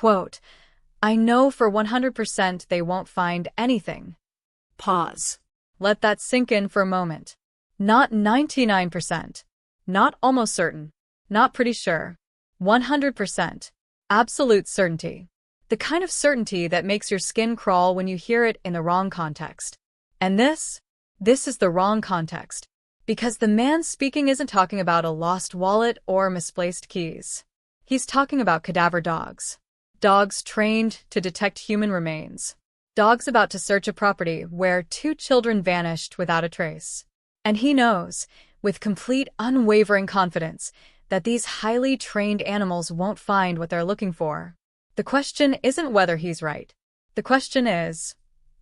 Quote, "I know for 100% they won't find anything." Pause. Let that sink in for a moment. Not 99%. Not almost certain. Not pretty sure. 100%. Absolute certainty. The kind of certainty that makes your skin crawl when you hear it in the wrong context. And this is the wrong context. Because the man speaking isn't talking about a lost wallet or misplaced keys. He's talking about cadaver dogs. Dogs trained to detect human remains. Dogs about to search a property where 2 children vanished without a trace. And he knows, with complete unwavering confidence, that these highly trained animals won't find what they're looking for. The question isn't whether he's right. The question is,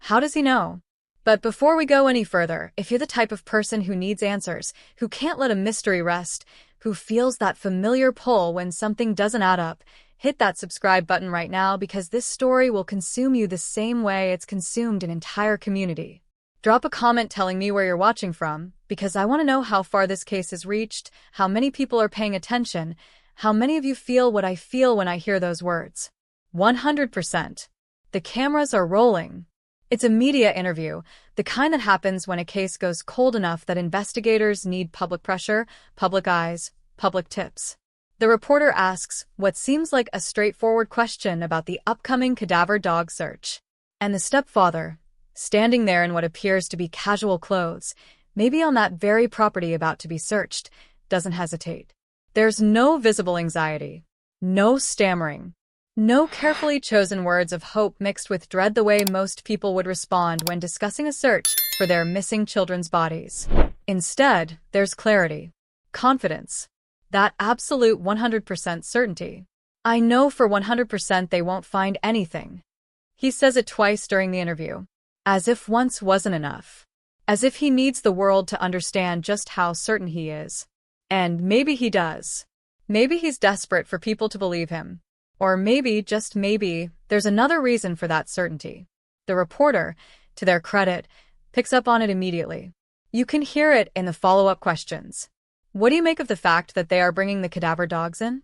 how does he know? But before we go any further, if you're the type of person who needs answers, who can't let a mystery rest, who feels that familiar pull when something doesn't add up, hit that subscribe button right now because this story will consume you the same way it's consumed an entire community. Drop a comment telling me where you're watching from, because I want to know how far this case has reached, how many people are paying attention, how many of you feel what I feel when I hear those words. 100%. The cameras are rolling. It's a media interview, the kind that happens when a case goes cold enough that investigators need public pressure, public eyes, public tips. The reporter asks what seems like a straightforward question about the upcoming cadaver dog search. And the stepfather, standing there in what appears to be casual clothes, maybe on that very property about to be searched, doesn't hesitate. There's no visible anxiety, no stammering, no carefully chosen words of hope mixed with dread the way most people would respond when discussing a search for their missing children's bodies. Instead, there's clarity, confidence, that absolute 100% certainty. I know for 100% they won't find anything. He says it twice during the interview, as if once wasn't enough, as if he needs the world to understand just how certain he is. And maybe he does. Maybe he's desperate for people to believe him. Or maybe, just maybe, there's another reason for that certainty. The reporter, to their credit, picks up on it immediately. You can hear it in the follow-up questions. What do you make of the fact that they are bringing the cadaver dogs in?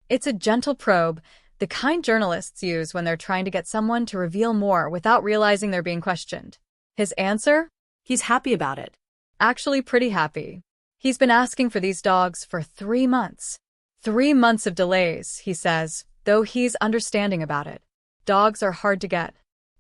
It's a gentle probe, the kind journalists use when they're trying to get someone to reveal more without realizing they're being questioned. His answer? He's happy about it. Actually pretty happy. He's been asking for these dogs for 3 months. 3 months of delays, he says, though he's understanding about it. Dogs are hard to get.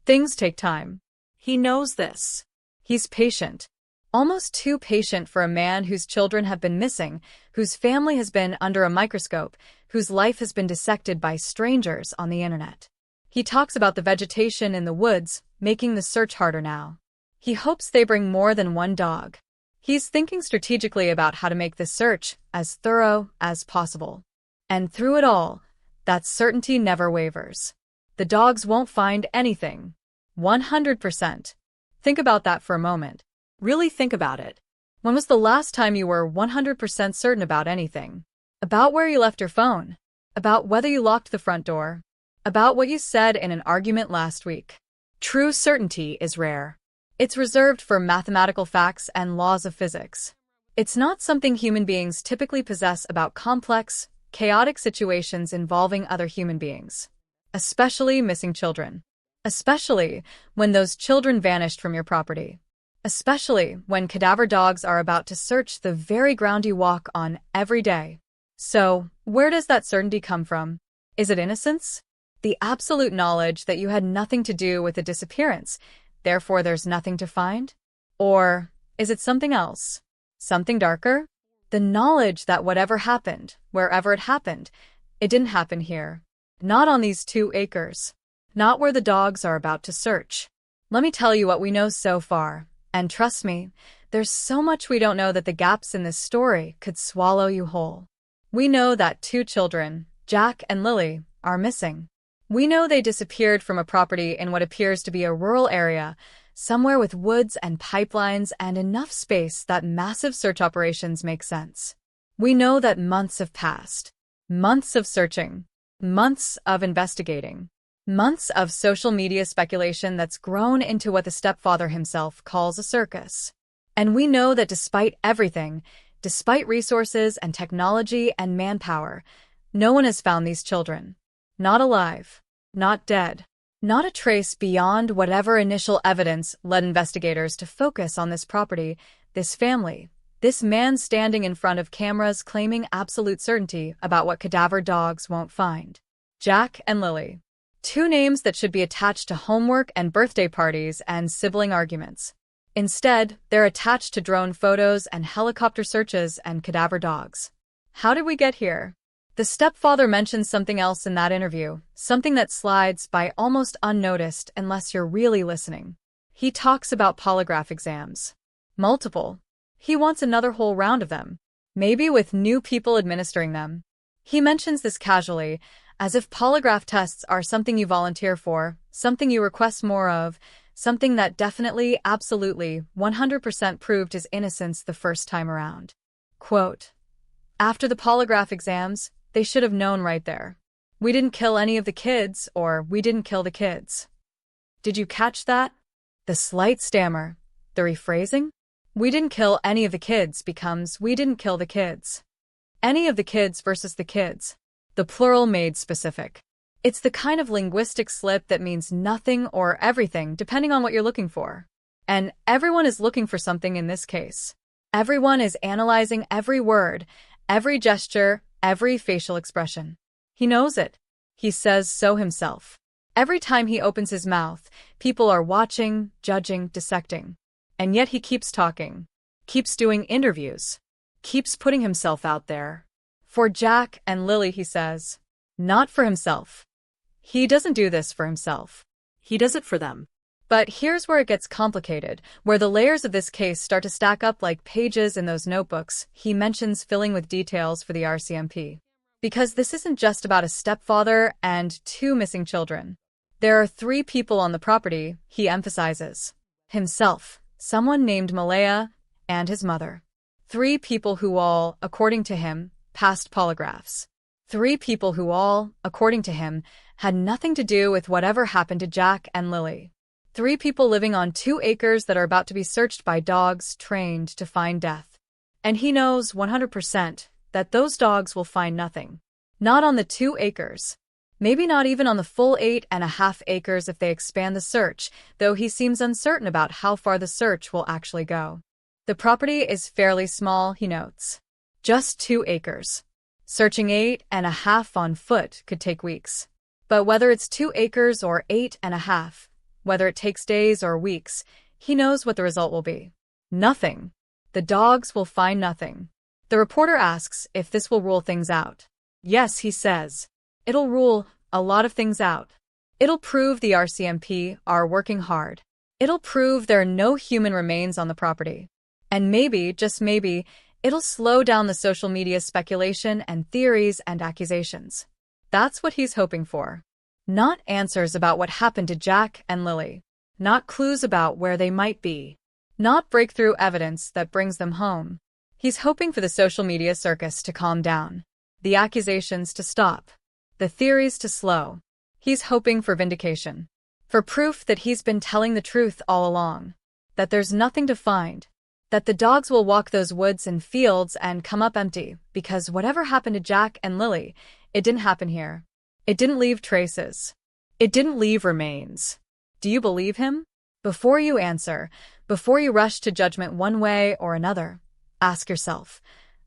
Things take time. He knows this. He's patient. Almost too patient for a man whose children have been missing, whose family has been under a microscope, whose life has been dissected by strangers on the internet. He talks about the vegetation in the woods, making the search harder now. He hopes they bring more than one dog. He's thinking strategically about how to make this search as thorough as possible. And through it all, that certainty never wavers. The dogs won't find anything. 100%. Think about that for a moment. Really think about it. When was the last time you were 100% certain about anything? About where you left your phone? About whether you locked the front door? About what you said in an argument last week? True certainty is rare. It's reserved for mathematical facts and laws of physics. It's not something human beings typically possess about complex, chaotic situations involving other human beings. Especially missing children. Especially when those children vanished from your property. Especially when cadaver dogs are about to search the very ground you walk on every day. So, where does that certainty come from? Is it innocence? The absolute knowledge that you had nothing to do with the disappearance, therefore there's nothing to find? Or is it something else? Something darker? The knowledge that whatever happened, wherever it happened, it didn't happen here. Not on these 2 acres. Not where the dogs are about to search. Let me tell you what we know so far. And trust me, there's so much we don't know that the gaps in this story could swallow you whole. We know that 2 children, Jack and Lily, are missing. We know they disappeared from a property in what appears to be a rural area, somewhere with woods and pipelines and enough space that massive search operations make sense. We know that months have passed. Months of searching. Months of investigating. Months of social media speculation that's grown into what the stepfather himself calls a circus. And we know that despite everything, despite resources and technology and manpower, no one has found these children. Not alive. Not dead. Not a trace beyond whatever initial evidence led investigators to focus on this property, this family, this man standing in front of cameras claiming absolute certainty about what cadaver dogs won't find. Jack and Lily. Two names that should be attached to homework and birthday parties and sibling arguments. Instead, they're attached to drone photos and helicopter searches and cadaver dogs. How did we get here? The stepfather mentions something else in that interview, something that slides by almost unnoticed unless you're really listening. He talks about polygraph exams. Multiple. He wants another whole round of them, maybe with new people administering them. He mentions this casually, as if polygraph tests are something you volunteer for, something you request more of, something that definitely, absolutely, 100% proved his innocence the first time around. Quote, "After the polygraph exams, they should have known right there. We didn't kill any of the kids, or we didn't kill the kids." Did you catch that? The slight stammer, the rephrasing? We didn't kill any of the kids becomes we didn't kill the kids. Any of the kids versus the kids. The plural made specific. It's the kind of linguistic slip that means nothing or everything depending on what you're looking for. And everyone is looking for something in this case. Everyone is analyzing every word, every gesture, every facial expression. He knows it. He says so himself. Every time he opens his mouth, people are watching, judging, dissecting. And yet he keeps talking, keeps doing interviews, keeps putting himself out there. For Jack and Lily, he says. Not for himself. He doesn't do this for himself. He does it for them. But here's where it gets complicated, where the layers of this case start to stack up like pages in those notebooks he mentions filling with details for the RCMP. Because this isn't just about a stepfather and two missing children. There are three people on the property, he emphasizes. Himself, someone named Malaya, and his mother. Three people who all, according to him, passed polygraphs. Three people who all, according to him, had nothing to do with whatever happened to Jack and Lily. Three people living on 2 acres that are about to be searched by dogs trained to find death. And he knows 100% that those dogs will find nothing. Not on the 2 acres. Maybe not even on the full 8.5 acres if they expand the search, though he seems uncertain about how far the search will actually go. The property is fairly small, he notes. Just 2 acres. Searching 8.5 on foot could take weeks. But whether it's 2 acres or 8.5, whether it takes days or weeks, he knows what the result will be. Nothing. The dogs will find nothing. The reporter asks if this will rule things out. Yes, he says. It'll rule a lot of things out. It'll prove the RCMP are working hard. It'll prove there are no human remains on the property. And maybe, just maybe, it'll slow down the social media speculation and theories and accusations. That's what he's hoping for. Not answers about what happened to Jack and Lily. Not clues about where they might be. Not breakthrough evidence that brings them home. He's hoping for the social media circus to calm down. The accusations to stop. The theories to slow. He's hoping for vindication. For proof that he's been telling the truth all along. That there's nothing to find. That the dogs will walk those woods and fields and come up empty, because whatever happened to Jack and Lily, it didn't happen here. It didn't leave traces. It didn't leave remains. Do you believe him? Before you answer, before you rush to judgment one way or another, ask yourself,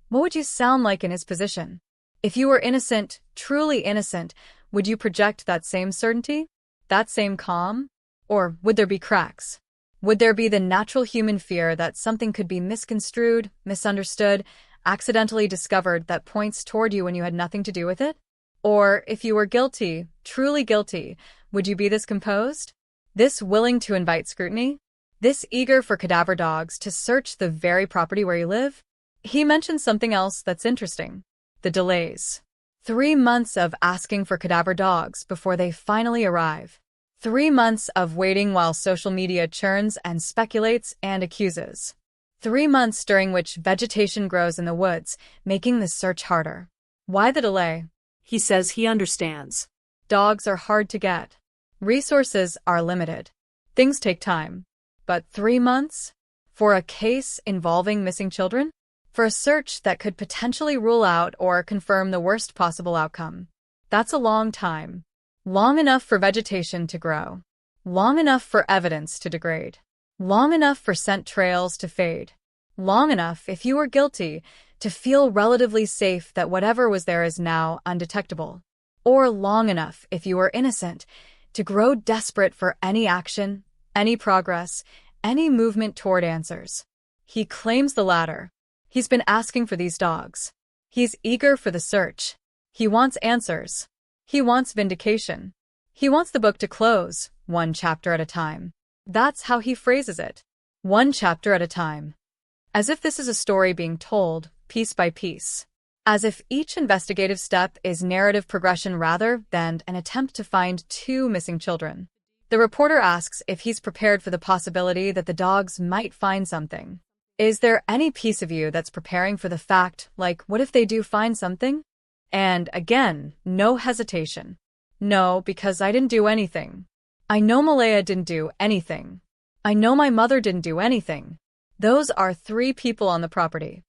what would you sound like in his position? If you were innocent, truly innocent, would you project that same certainty? That same calm? Or would there be cracks? Would there be the natural human fear that something could be misconstrued, misunderstood, accidentally discovered that points toward you when you had nothing to do with it? Or, if you were guilty, truly guilty, would you be this composed? This willing to invite scrutiny? This eager for cadaver dogs to search the very property where you live? He mentions something else that's interesting. The delays. 3 months of asking for cadaver dogs before they finally arrive. 3 months of waiting while social media churns and speculates and accuses. 3 months during which vegetation grows in the woods, making the search harder. Why the delay? He says he understands. Dogs are hard to get. Resources are limited. Things take time. But 3 months? For a case involving missing children? For a search that could potentially rule out or confirm the worst possible outcome. That's a long time. Long enough for vegetation to grow. Long enough for evidence to degrade. Long enough for scent trails to fade. Long enough, if you were guilty, to feel relatively safe that whatever was there is now undetectable. Or long enough, if you were innocent, to grow desperate for any action, any progress, any movement toward answers. He claims the latter. He's been asking for these dogs. He's eager for the search. He wants answers. He wants vindication. He wants the book to close, one chapter at a time. That's how he phrases it. One chapter at a time. As if this is a story being told, piece by piece. As if each investigative step is narrative progression rather than an attempt to find two missing children. The reporter asks if he's prepared for the possibility that the dogs might find something. Is there any piece of you that's preparing for the fact, like, what if they do find something? And again, no hesitation. No, because I didn't do anything. I know Malaya didn't do anything. I know my mother didn't do anything. Those are 3 people on the property.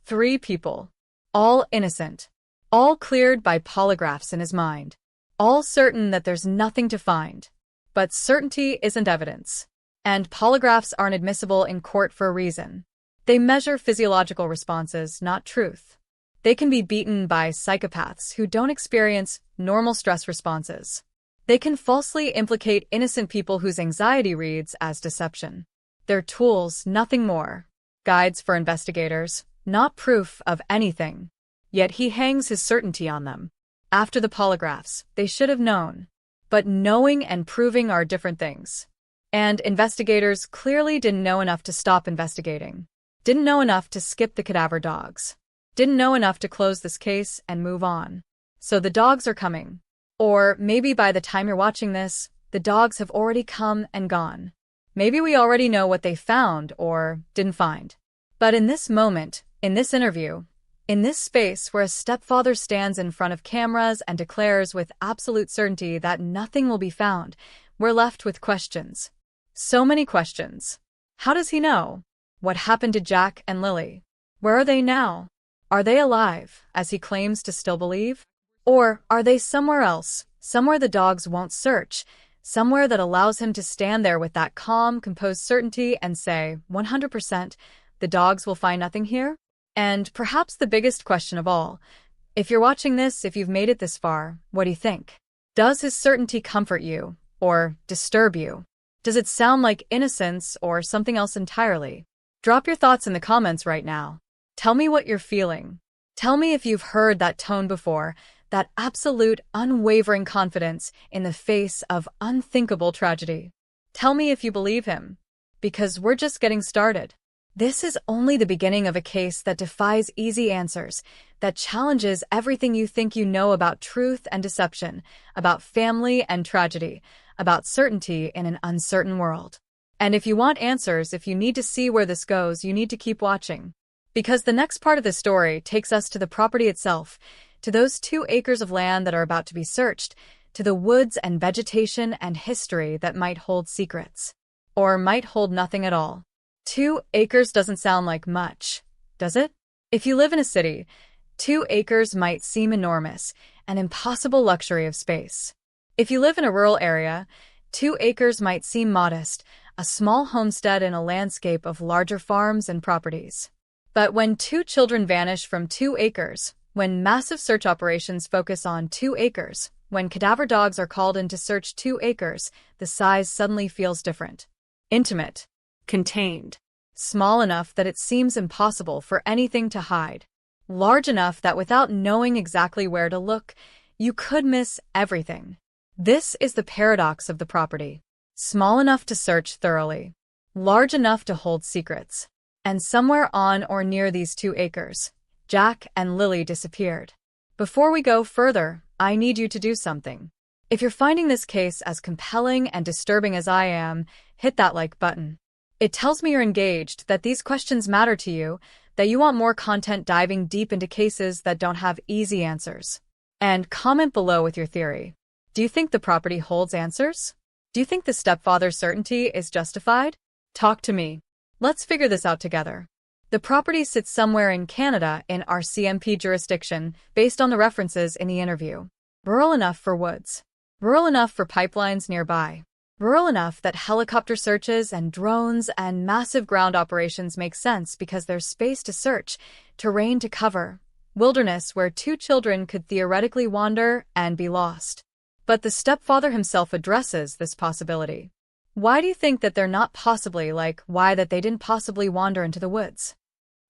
3 people. All innocent. All cleared by polygraphs in his mind. All certain that there's nothing to find. But certainty isn't evidence. And polygraphs aren't admissible in court for a reason. They measure physiological responses, not truth. They can be beaten by psychopaths who don't experience normal stress responses. They can falsely implicate innocent people whose anxiety reads as deception. They're tools, nothing more. Guides for investigators, not proof of anything. Yet he hangs his certainty on them. After the polygraphs, they should have known. But knowing and proving are different things. And investigators clearly didn't know enough to stop investigating. Didn't know enough to skip the cadaver dogs. Didn't know enough to close this case and move on. So the dogs are coming. Or maybe by the time you're watching this, the dogs have already come and gone. Maybe we already know what they found or didn't find. But in this moment, in this interview, in this space where a stepfather stands in front of cameras and declares with absolute certainty that nothing will be found, we're left with questions. So many questions. How does he know? What happened to Jack and Lily? Where are they now? Are they alive, as he claims to still believe? Or are they somewhere else, somewhere the dogs won't search, somewhere that allows him to stand there with that calm, composed certainty and say, 100%, the dogs will find nothing here? And perhaps the biggest question of all, if you're watching this, if you've made it this far, what do you think? Does his certainty comfort you, or disturb you? Does it sound like innocence or something else entirely? Drop your thoughts in the comments right now. Tell me what you're feeling. Tell me if you've heard that tone before, that absolute, unwavering confidence in the face of unthinkable tragedy. Tell me if you believe him. Because we're just getting started. This is only the beginning of a case that defies easy answers, that challenges everything you think you know about truth and deception, about family and tragedy, about certainty in an uncertain world. And if you want answers, if you need to see where this goes, you need to keep watching. Because the next part of the story takes us to the property itself, to those 2 acres of land that are about to be searched, to the woods and vegetation and history that might hold secrets. Or might hold nothing at all. 2 acres doesn't sound like much, does it? If you live in a city, 2 acres might seem enormous, an impossible luxury of space. If you live in a rural area, 2 acres might seem modest, a small homestead in a landscape of larger farms and properties. But when 2 children vanish from 2 acres, when massive search operations focus on 2 acres, when cadaver dogs are called in to search 2 acres, the size suddenly feels different. Intimate. Contained. Small enough that it seems impossible for anything to hide. Large enough that without knowing exactly where to look, you could miss everything. This is the paradox of the property. Small enough to search thoroughly. Large enough to hold secrets. And somewhere on or near these 2 acres, Jack and Lily disappeared. Before we go further, I need you to do something. If you're finding this case as compelling and disturbing as I am, hit that like button. It tells me you're engaged, that these questions matter to you, that you want more content diving deep into cases that don't have easy answers. And comment below with your theory. Do you think the property holds answers? Do you think the stepfather's certainty is justified? Talk to me. Let's figure this out together. The property sits somewhere in Canada in our CMP jurisdiction, based on the references in the interview. rural enough for woods, rural enough for pipelines nearby, rural enough that helicopter searches and drones and massive ground operations make sense because there's space to search, terrain to cover, wilderness where two children could theoretically wander and be lost. But the stepfather himself addresses this possibility. Why do you think that they're not possibly why that they didn't possibly wander into the woods?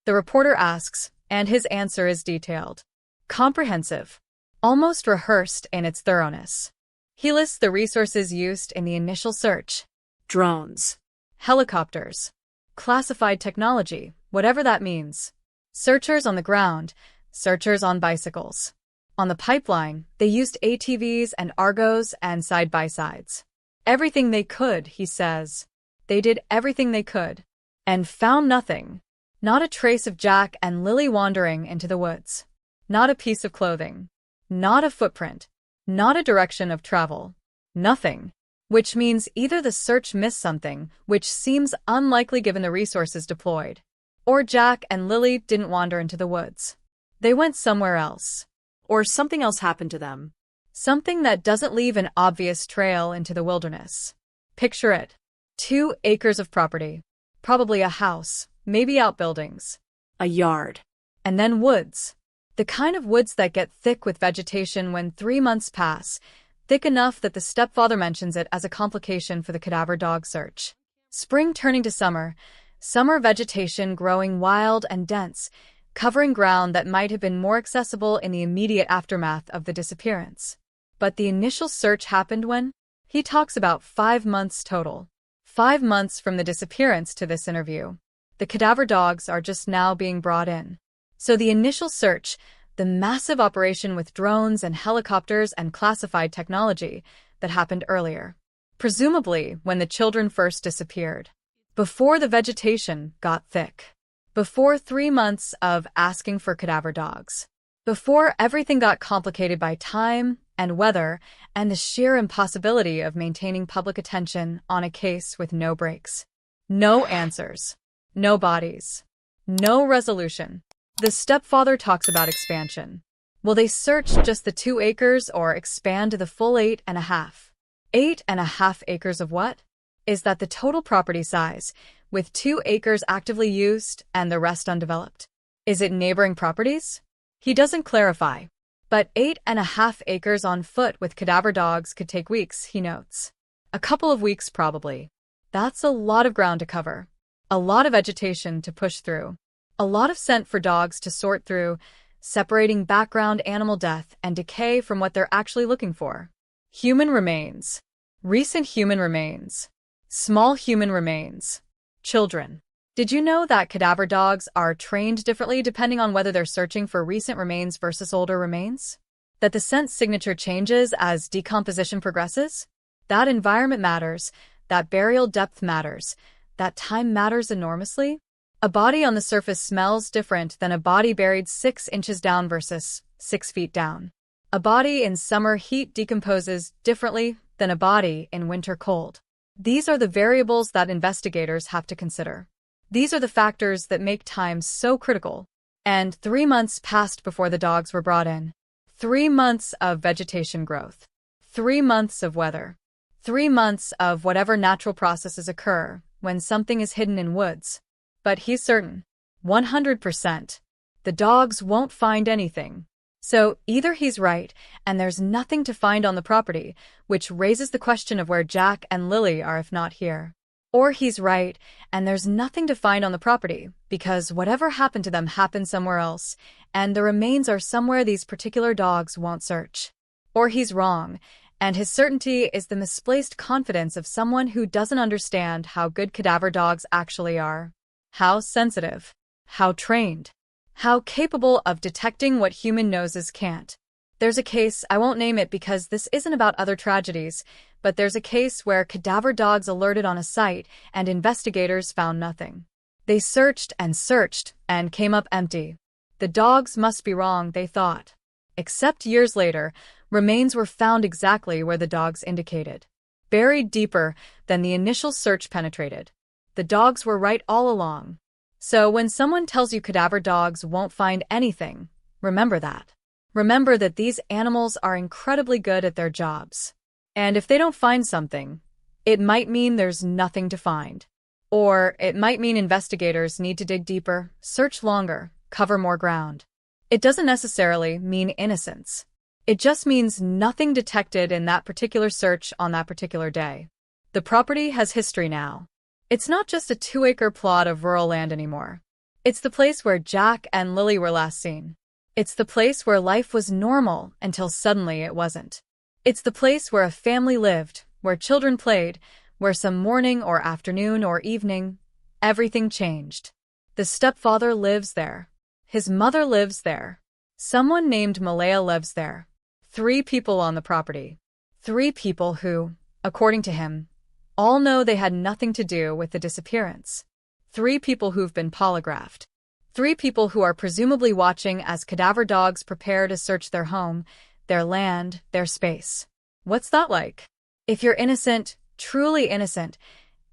The reporter asks, and his answer is detailed, comprehensive, almost rehearsed in its thoroughness. He lists the resources used in the initial search. Drones. Helicopters. Classified technology, whatever that means. Searchers on the ground. Searchers on bicycles. On the pipeline, they used ATVs and Argos and side-by-sides. Everything they could, he says. They did everything they could. And found nothing. Not a trace of Jack and Lily wandering into the woods. Not a piece of clothing. Not a footprint. Not a direction of travel. Nothing. Which means either the search missed something, which seems unlikely given the resources deployed, or Jack and Lily didn't wander into the woods. They went somewhere else. Or something else happened to them. Something that doesn't leave an obvious trail into the wilderness. Picture it. 2 acres of property. Probably a house, maybe outbuildings. A yard. And then woods. The kind of woods that get thick with vegetation when 3 months pass, thick enough that the stepfather mentions it as a complication for the cadaver dog search. Spring turning to summer, summer vegetation growing wild and dense, covering ground that might have been more accessible in the immediate aftermath of the disappearance. But the initial search happened when? He talks about 5 months total. 5 months from the disappearance to this interview. The cadaver dogs are just now being brought in. So the initial search, the massive operation with drones and helicopters and classified technology that happened earlier, presumably when the children first disappeared, before the vegetation got thick, before 3 months of asking for cadaver dogs, before everything got complicated by time and weather and the sheer impossibility of maintaining public attention on a case with no breaks, no answers, no bodies, no resolution. The stepfather talks about expansion. Will they search just the 2 acres or expand to the full 8.5? 8.5 acres of what? Is that the total property size, with 2 acres actively used and the rest undeveloped? Is it neighboring properties? He doesn't clarify. But 8.5 acres on foot with cadaver dogs could take weeks, he notes. A couple of weeks probably. That's a lot of ground to cover. A lot of vegetation to push through. A lot of scent for dogs to sort through, separating background animal death and decay from what they're actually looking for. Human remains. Recent human remains. Small human remains. Children. Did you know that cadaver dogs are trained differently depending on whether they're searching for recent remains versus older remains? That the scent signature changes as decomposition progresses? That environment matters. That burial depth matters. That time matters enormously. A body on the surface smells different than a body buried 6 inches down versus 6 feet down. A body in summer heat decomposes differently than a body in winter cold. These are the variables that investigators have to consider. These are the factors that make time so critical. And 3 months passed before the dogs were brought in. 3 months of vegetation growth. 3 months of weather. 3 months of whatever natural processes occur when something is hidden in woods. But he's certain, 100%, the dogs won't find anything. So either he's right and there's nothing to find on the property, which raises the question of where Jack and Lily are if not here. Or he's right and there's nothing to find on the property because whatever happened to them happened somewhere else and the remains are somewhere these particular dogs won't search. Or he's wrong and his certainty is the misplaced confidence of someone who doesn't understand how good cadaver dogs actually are. How sensitive, how trained, how capable of detecting what human noses can't. There's a case, I won't name it because this isn't about other tragedies, but there's a case where cadaver dogs alerted on a site and investigators found nothing. They searched and came up empty. The dogs must be wrong, they thought. Except years later, remains were found exactly where the dogs indicated. Buried deeper than the initial search penetrated. The dogs were right all along. So when someone tells you cadaver dogs won't find anything, remember that. Remember that these animals are incredibly good at their jobs. And if they don't find something, it might mean there's nothing to find. Or it might mean investigators need to dig deeper, search longer, cover more ground. It doesn't necessarily mean innocence. It just means nothing detected in that particular search on that particular day. The property has history now. It's not just a 2-acre plot of rural land anymore. It's the place where Jack and Lily were last seen. It's the place where life was normal until suddenly it wasn't. It's the place where a family lived, where children played, where some morning or afternoon or evening, everything changed. The stepfather lives there. His mother lives there. Someone named Malaya lives there. 3 people on the property. 3 people who, according to him, all know they had nothing to do with the disappearance. 3 people who've been polygraphed. 3 people who are presumably watching as cadaver dogs prepare to search their home, their land, their space. What's that like? If you're innocent, truly innocent,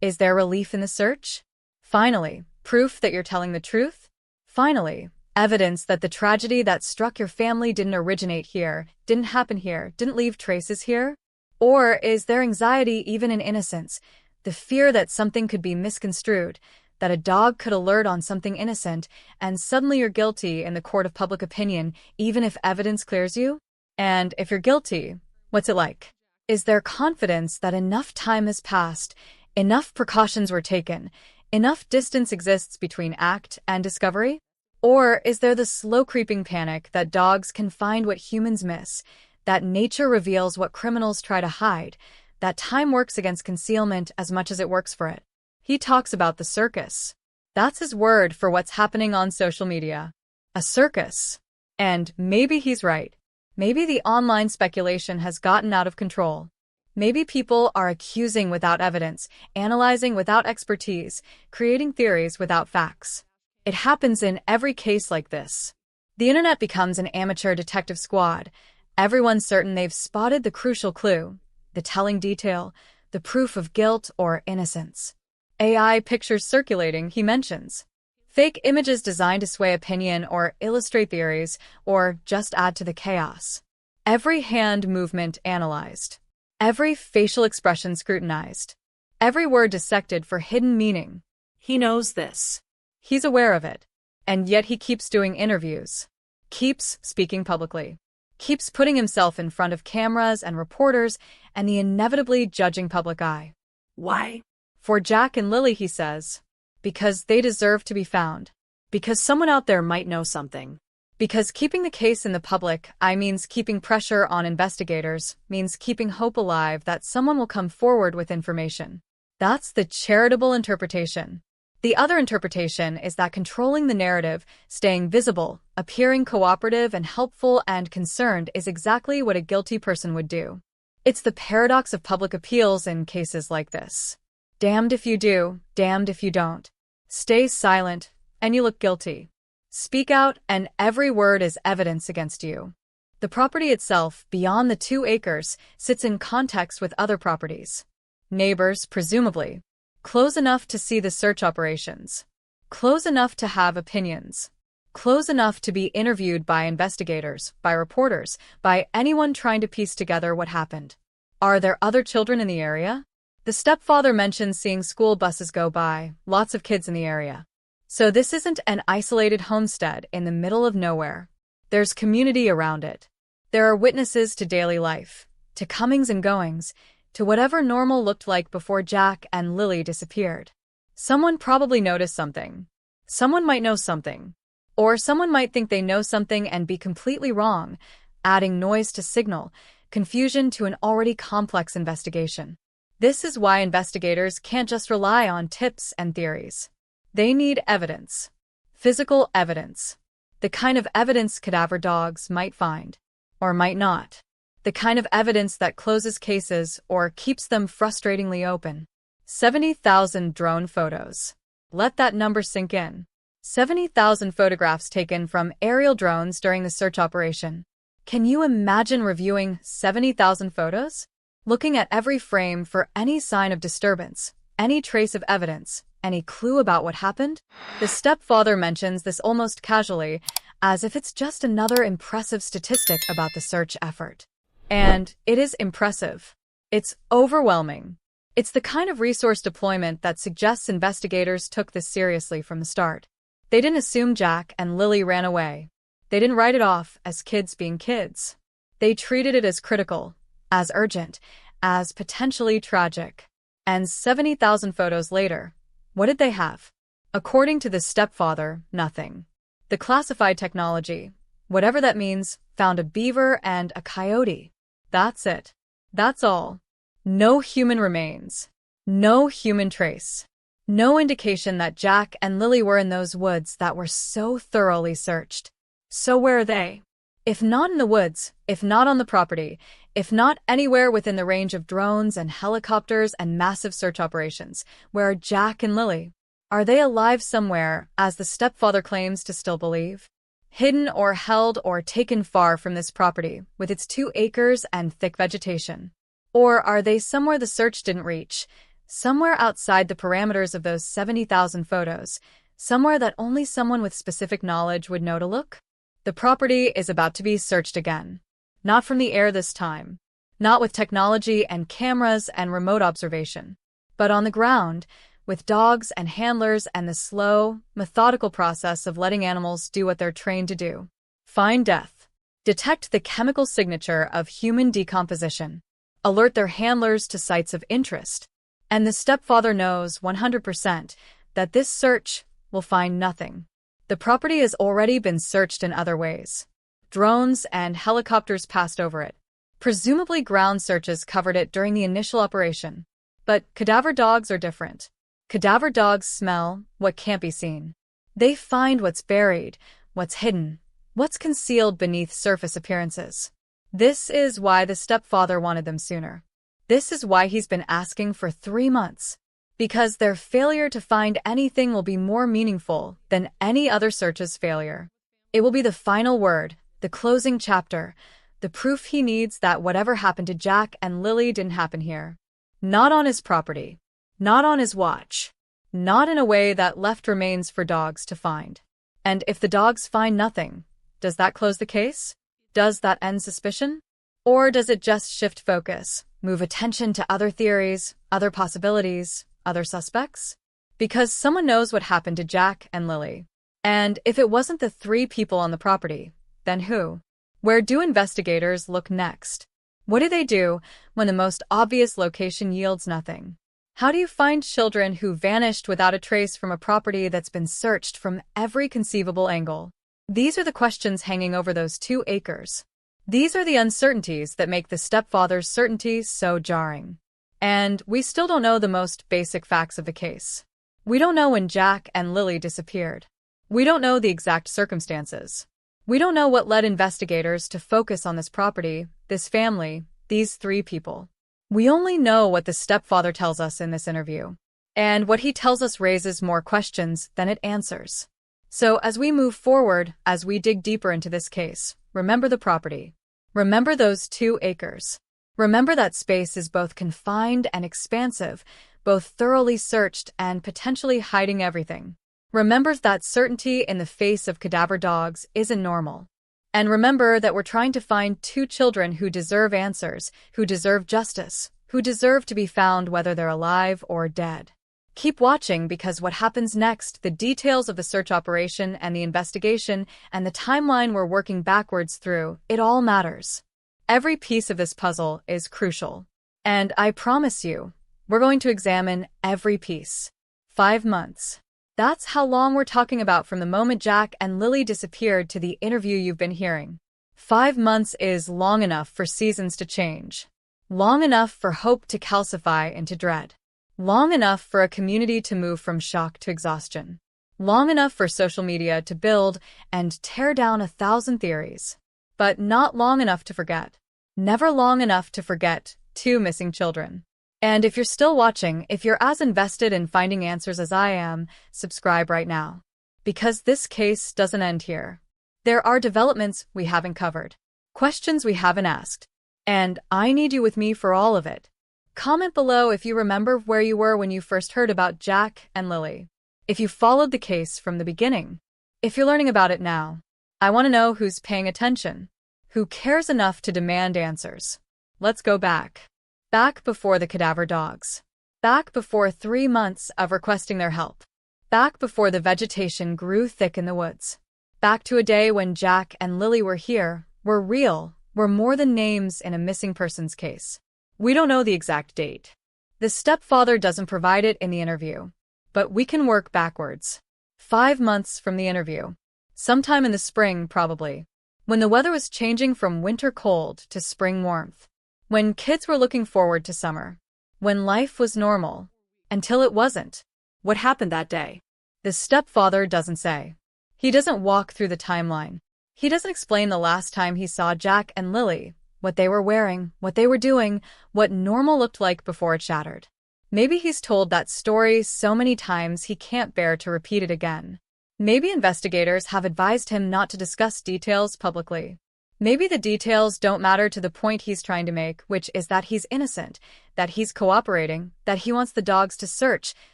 is there relief in the search? Finally, proof that you're telling the truth? Finally, evidence that the tragedy that struck your family didn't originate here, didn't happen here, didn't leave traces here? Or is there anxiety even in innocence, the fear that something could be misconstrued, that a dog could alert on something innocent, and suddenly you're guilty in the court of public opinion, even if evidence clears you? And if you're guilty, what's it like? Is there confidence that enough time has passed, enough precautions were taken, enough distance exists between act and discovery? Or is there the slow creeping panic that dogs can find what humans miss, that nature reveals what criminals try to hide, that time works against concealment as much as it works for it? He talks about the circus. That's his word for what's happening on social media. A circus. And maybe he's right. Maybe the online speculation has gotten out of control. Maybe people are accusing without evidence, analyzing without expertise, creating theories without facts. It happens in every case like this. The internet becomes an amateur detective squad. Everyone's certain they've spotted the crucial clue, the telling detail, the proof of guilt or innocence. AI pictures circulating, he mentions. Fake images designed to sway opinion or illustrate theories or just add to the chaos. Every hand movement analyzed. Every facial expression scrutinized. Every word dissected for hidden meaning. He knows this. He's aware of it. And yet he keeps doing interviews. Keeps speaking publicly. Keeps putting himself in front of cameras and reporters and the inevitably judging public eye. Why? For Jack and Lily, he says. Because they deserve to be found. Because someone out there might know something. Because keeping the case in the public eye means keeping pressure on investigators, means keeping hope alive that someone will come forward with information. That's the charitable interpretation. The other interpretation is that controlling the narrative, staying visible, appearing cooperative and helpful and concerned is exactly what a guilty person would do. It's the paradox of public appeals in cases like this. Damned if you do, damned if you don't. Stay silent, and you look guilty. Speak out, and every word is evidence against you. The property itself, beyond the 2 acres, sits in context with other properties. Neighbors, presumably. Close enough to see the search operations. Close enough to have opinions. Close enough to be interviewed by investigators, by reporters, by anyone trying to piece together what happened. Are there other children in the area? The stepfather mentions seeing school buses go by, lots of kids in the area. So this isn't an isolated homestead in the middle of nowhere. There's community around it. There are witnesses to daily life, to comings and goings, to whatever normal looked like before Jack and Lily disappeared. Someone probably noticed something. Someone might know something. Or someone might think they know something and be completely wrong, adding noise to signal, confusion to an already complex investigation. This is why investigators can't just rely on tips and theories. They need evidence. Physical evidence. The kind of evidence cadaver dogs might find. Or might not. The kind of evidence that closes cases or keeps them frustratingly open. 70,000 drone photos. Let that number sink in. 70,000 photographs taken from aerial drones during the search operation. Can you imagine reviewing 70,000 photos? Looking at every frame for any sign of disturbance, any trace of evidence, Any clue about what happened? The stepfather mentions this almost casually, as if it's just another impressive statistic about the search effort. And it is impressive. It's overwhelming. It's the kind of resource deployment that suggests investigators took this seriously from the start. They didn't assume Jack and Lily ran away. They didn't write it off as kids being kids. They treated it as critical, as urgent, as potentially tragic. And 70,000 photos later, what did they have? According to the stepfather, nothing. The classified technology, whatever that means, found a beaver and a coyote. That's it. That's all. No human remains. No human trace. No indication that Jack and Lily were in those woods that were so thoroughly searched. So where are they? If not in the woods, if not on the property, if not anywhere within the range of drones and helicopters and massive search operations, where are Jack and Lily? Are they alive somewhere, as the stepfather claims to still believe? Hidden or held or taken far from this property, with its 2 acres and thick vegetation? Or are they somewhere the search didn't reach, somewhere outside the parameters of those 70,000 photos, somewhere that only someone with specific knowledge would know to look? The property is about to be searched again. Not from the air this time. Not with technology and cameras and remote observation. But on the ground, with dogs and handlers and the slow, methodical process of letting animals do what they're trained to do. Find death. Detect the chemical signature of human decomposition. Alert their handlers to sites of interest. And the stepfather knows 100% that this search will find nothing. The property has already been searched in other ways. Drones and helicopters passed over it. Presumably ground searches covered it during the initial operation. But cadaver dogs are different. Cadaver dogs smell what can't be seen. They find what's buried, what's hidden, what's concealed beneath surface appearances. This is why the stepfather wanted them sooner. This is why he's been asking for 3 months. Because their failure to find anything will be more meaningful than any other search's failure. It will be the final word, the closing chapter, the proof he needs that whatever happened to Jack and Lily didn't happen here. Not on his property. Not on his watch. Not in a way that left remains for dogs to find. And if the dogs find nothing, does that close the case? Does that end suspicion? Or does it just shift focus, move attention to other theories, other possibilities, other suspects? Because someone knows what happened to Jack and Lily. And if it wasn't the 3 people on the property, then who? Where do investigators look next? What do they do when the most obvious location yields nothing? How do you find children who vanished without a trace from a property that's been searched from every conceivable angle? These are the questions hanging over those 2 acres. These are the uncertainties that make the stepfather's certainty so jarring. And we still don't know the most basic facts of the case. We don't know when Jack and Lily disappeared. We don't know the exact circumstances. We don't know what led investigators to focus on this property, this family, these 3 people. We only know what the stepfather tells us in this interview. And what he tells us raises more questions than it answers. So as we move forward, as we dig deeper into this case, remember the property. Remember those 2 acres. Remember that space is both confined and expansive, both thoroughly searched and potentially hiding everything. Remember that certainty in the face of cadaver dogs isn't normal. And remember that we're trying to find 2 children who deserve answers, who deserve justice, who deserve to be found whether they're alive or dead. Keep watching because what happens next, the details of the search operation and the investigation and the timeline we're working backwards through, it all matters. Every piece of this puzzle is crucial. And I promise you, we're going to examine every piece. 5 months. That's how long we're talking about from the moment Jack and Lily disappeared to the interview you've been hearing. 5 months is long enough for seasons to change. Long enough for hope to calcify into dread. Long enough for a community to move from shock to exhaustion. Long enough for social media to build and tear down 1,000 theories. But not long enough to forget. Never long enough to forget 2 missing children. And if you're still watching, if you're as invested in finding answers as I am, subscribe right now. Because this case doesn't end here. There are developments we haven't covered. Questions we haven't asked. And I need you with me for all of it. Comment below if you remember where you were when you first heard about Jack and Lily. If you followed the case from the beginning. If you're learning about it now. I want to know who's paying attention. Who cares enough to demand answers? Let's go back. Back before the cadaver dogs. Back before 3 months of requesting their help. Back before the vegetation grew thick in the woods. Back to a day when Jack and Lily were here, were real, were more than names in a missing persons case. We don't know the exact date. The stepfather doesn't provide it in the interview. But we can work backwards. 5 months from the interview. Sometime in the spring, probably. When the weather was changing from winter cold to spring warmth. When kids were looking forward to summer. When life was normal. Until it wasn't. What happened that day? The stepfather doesn't say. He doesn't walk through the timeline. He doesn't explain the last time he saw Jack and Lily, what they were wearing, what they were doing, what normal looked like before it shattered. Maybe he's told that story so many times he can't bear to repeat it again. Maybe investigators have advised him not to discuss details publicly. Maybe the details don't matter to the point he's trying to make, which is that he's innocent, that he's cooperating, that he wants the dogs to search,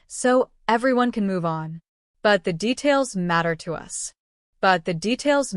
so everyone can move on. But the details matter to us. The details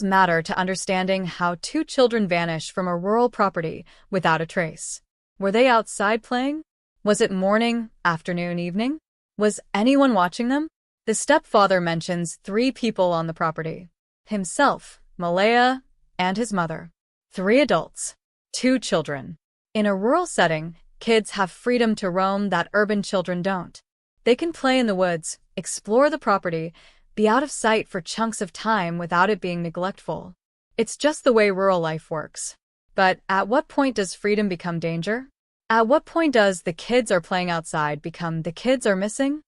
matter to understanding how 2 children vanish from a rural property without a trace. Were they outside playing? Was it morning, afternoon, evening? Was anyone watching them? The stepfather mentions 3 people on the property. Himself, Malaya, and his mother. 3 adults. 2 children. In a rural setting, kids have freedom to roam that urban children don't. They can play in the woods, explore the property, be out of sight for chunks of time without it being neglectful. It's just the way rural life works. But at what point does freedom become danger? At what point does the kids are playing outside become the kids are missing?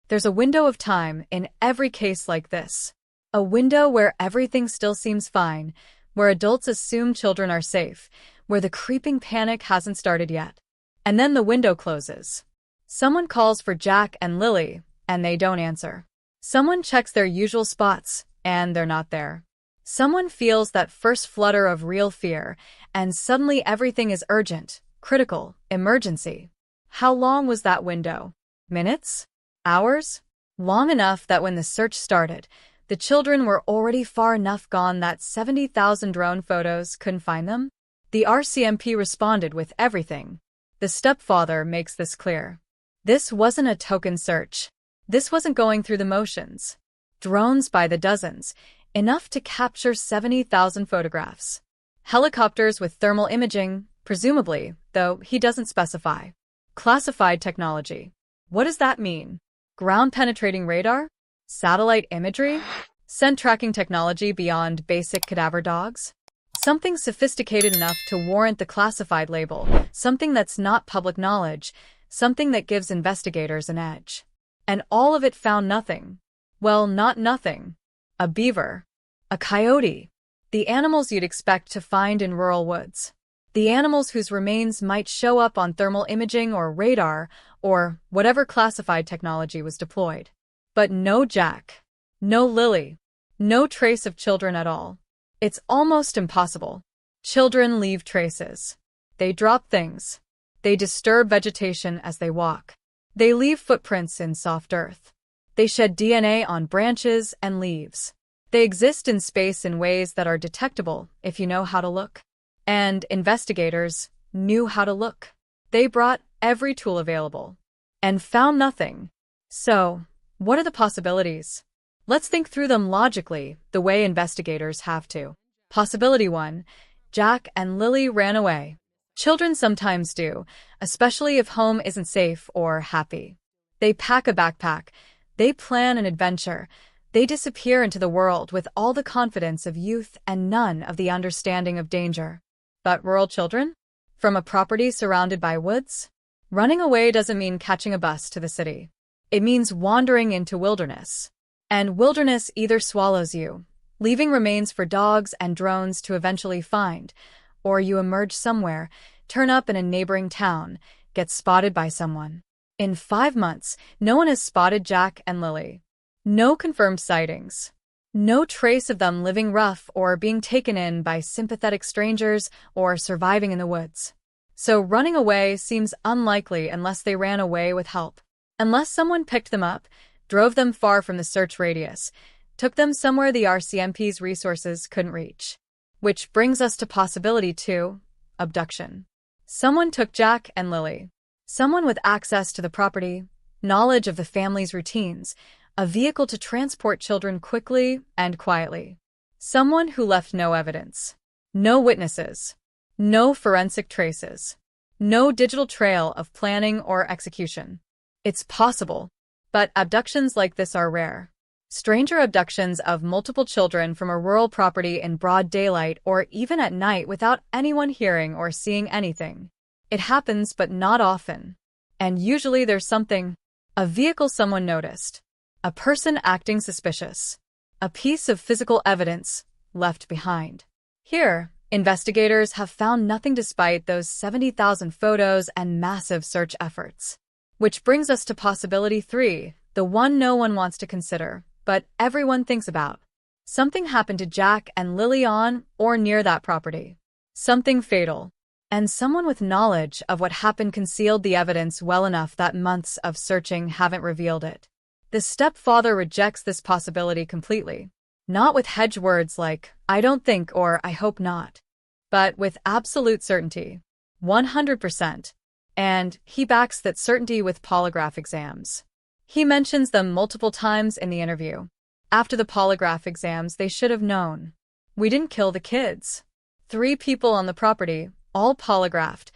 There's a window of time in every case like this. A window where everything still seems fine, where adults assume children are safe, where the creeping panic hasn't started yet. And then the window closes. Someone calls for Jack and Lily, and they don't answer. Someone checks their usual spots, and they're not there. Someone feels that first flutter of real fear, and suddenly everything is urgent, critical, emergency. How long was that window? Minutes? Hours? Long enough that when the search started, the children were already far enough gone that 70,000 drone photos couldn't find them? The RCMP responded with everything. The stepfather makes this clear. This wasn't a token search. This wasn't going through the motions. Drones by the dozens, enough to capture 70,000 photographs. Helicopters with thermal imaging, presumably, though he doesn't specify. Classified technology. What does that mean? Ground-penetrating radar? Satellite imagery? Scent tracking technology beyond basic cadaver dogs? Something sophisticated enough to warrant the classified label, something that's not public knowledge, something that gives investigators an edge. And all of it found nothing. Well, not nothing. A beaver. A coyote. The animals you'd expect to find in rural woods. The animals whose remains might show up on thermal imaging or radar, or whatever classified technology was deployed. But no Jack. No Lily. No trace of children at all. It's almost impossible. Children leave traces. They drop things. They disturb vegetation as they walk. They leave footprints in soft earth. They shed DNA on branches and leaves. They exist in space in ways that are detectable if you know how to look. And investigators knew how to look. They brought every tool available and found nothing. So, what are the possibilities? Let's think through them logically, the way investigators have to. Possibility 1. Jack and Lily ran away. Children sometimes do, especially if home isn't safe or happy. They pack a backpack. They plan an adventure. They disappear into the world with all the confidence of youth and none of the understanding of danger. But rural children? From a property surrounded by woods? Running away doesn't mean catching a bus to the city. It means wandering into wilderness. And wilderness either swallows you, leaving remains for dogs and drones to eventually find, or you emerge somewhere, turn up in a neighboring town, get spotted by someone. In 5 months, no one has spotted Jack and Lily. No confirmed sightings. No trace of them living rough or being taken in by sympathetic strangers or surviving in the woods. So running away seems unlikely unless they ran away with help. Unless someone picked them up, drove them far from the search radius, took them somewhere the RCMP's resources couldn't reach. Which brings us to possibility 2, abduction. Someone took Jack and Lily. Someone with access to the property, knowledge of the family's routines, a vehicle to transport children quickly and quietly. Someone who left no evidence. No witnesses. No forensic traces. No digital trail of planning or execution. It's possible, but abductions like this are rare. Stranger abductions of multiple children from a rural property in broad daylight or even at night without anyone hearing or seeing anything. It happens, but not often. And usually there's something. A vehicle someone noticed. A person acting suspicious. A piece of physical evidence left behind. Here, investigators have found nothing despite those 70,000 photos and massive search efforts. Which brings us to possibility 3, the one no one wants to consider, but everyone thinks about. Something happened to Jack and Lily on or near that property. Something fatal. And someone with knowledge of what happened concealed the evidence well enough that months of searching haven't revealed it. The stepfather rejects this possibility completely. Not with hedge words like, I don't think or I hope not. But with absolute certainty. 100%. And he backs that certainty with polygraph exams. He mentions them multiple times in the interview. After the polygraph exams, they should have known. We didn't kill the kids. 3 people on the property, all polygraphed,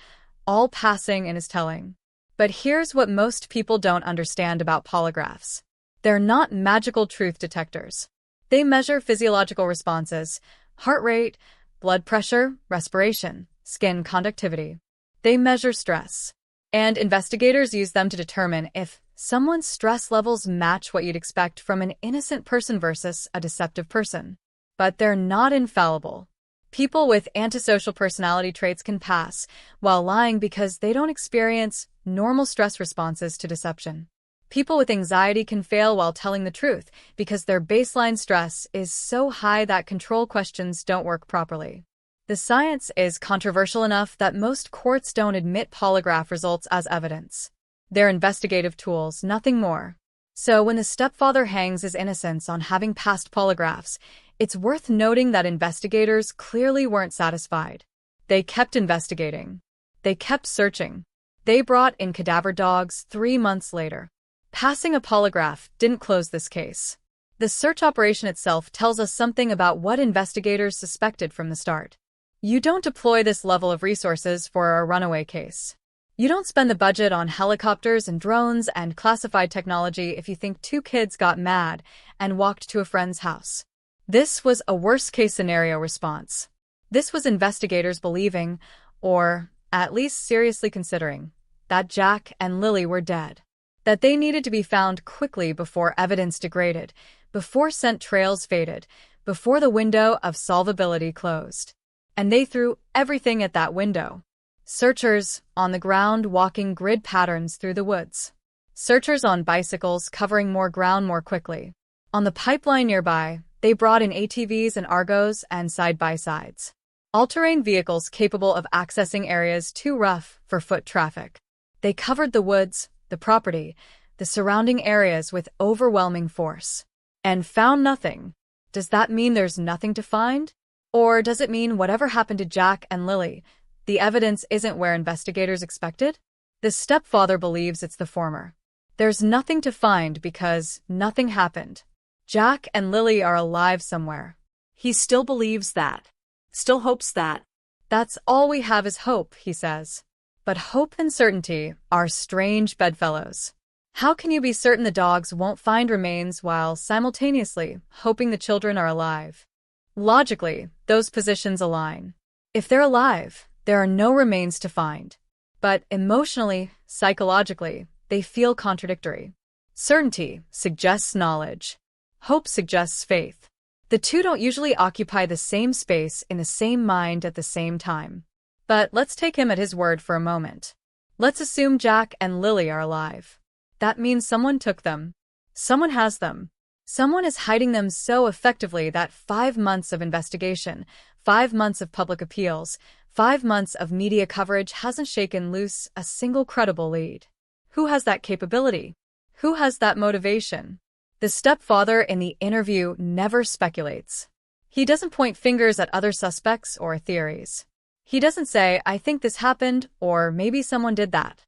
all passing in his telling. But here's what most people don't understand about polygraphs. They're not magical truth detectors. They measure physiological responses, heart rate, blood pressure, respiration, skin conductivity. They measure stress. And investigators use them to determine if someone's stress levels match what you'd expect from an innocent person versus a deceptive person. But they're not infallible. People with antisocial personality traits can pass while lying because they don't experience normal stress responses to deception. People with anxiety can fail while telling the truth because their baseline stress is so high that control questions don't work properly. The science is controversial enough that most courts don't admit polygraph results as evidence. They're investigative tools, nothing more. So when the stepfather hangs his innocence on having passed polygraphs, it's worth noting that investigators clearly weren't satisfied. They kept investigating. They kept searching. They brought in cadaver dogs 3 months later. Passing a polygraph didn't close this case. The search operation itself tells us something about what investigators suspected from the start. You don't deploy this level of resources for a runaway case. You don't spend the budget on helicopters and drones and classified technology if you think 2 kids got mad and walked to a friend's house. This was a worst-case scenario response. This was investigators believing, or at least seriously considering, that Jack and Lily were dead. That they needed to be found quickly before evidence degraded, before scent trails faded, before the window of solvability closed. And they threw everything at that window. Searchers on the ground walking grid patterns through the woods. Searchers on bicycles covering more ground more quickly. On the pipeline nearby, they brought in ATVs and Argos and side-by-sides. All-terrain vehicles capable of accessing areas too rough for foot traffic. They covered the woods, the property, the surrounding areas with overwhelming force. And found nothing. Does that mean there's nothing to find? Or does it mean whatever happened to Jack and Lily, the evidence isn't where investigators expected? The stepfather believes it's the former. There's nothing to find because nothing happened. Jack and Lily are alive somewhere. He still believes that. Still hopes that. That's all we have is hope, he says. But hope and certainty are strange bedfellows. How can you be certain the dogs won't find remains while simultaneously hoping the children are alive? Logically, those positions align. If they're alive, there are no remains to find. But emotionally, psychologically, they feel contradictory. Certainty suggests knowledge. Hope suggests faith. The two don't usually occupy the same space in the same mind at the same time. But let's take him at his word for a moment. Let's assume Jack and Lily are alive. That means someone took them. Someone has them. Someone is hiding them so effectively that 5 months of investigation, 5 months of public appeals, 5 months of media coverage hasn't shaken loose a single credible lead. Who has that capability? Who has that motivation? The stepfather in the interview never speculates. He doesn't point fingers at other suspects or theories. He doesn't say, "I think this happened," or "maybe someone did that."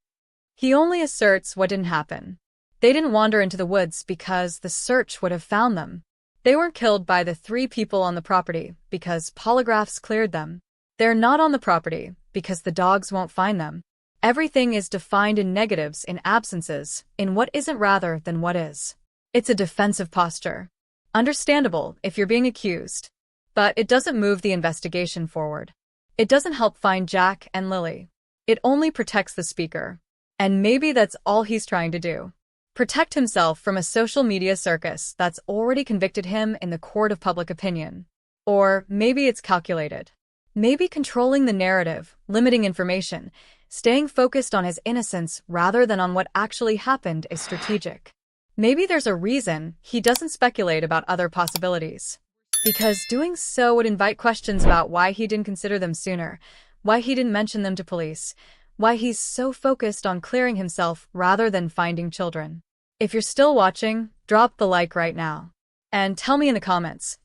He only asserts what didn't happen. They didn't wander into the woods because the search would have found them. They weren't killed by the 3 people on the property because polygraphs cleared them. They're not on the property because the dogs won't find them. Everything is defined in negatives, in absences, in what isn't rather than what is. It's a defensive posture. Understandable if you're being accused. But it doesn't move the investigation forward. It doesn't help find Jack and Lily. It only protects the speaker. And maybe that's all he's trying to do. Protect himself from a social media circus that's already convicted him in the court of public opinion. Or maybe it's calculated. Maybe controlling the narrative, limiting information, staying focused on his innocence rather than on what actually happened is strategic. Maybe there's a reason he doesn't speculate about other possibilities. Because doing so would invite questions about why he didn't consider them sooner, why he didn't mention them to police, why he's so focused on clearing himself rather than finding children. If you're still watching, drop the like right now. And tell me in the comments,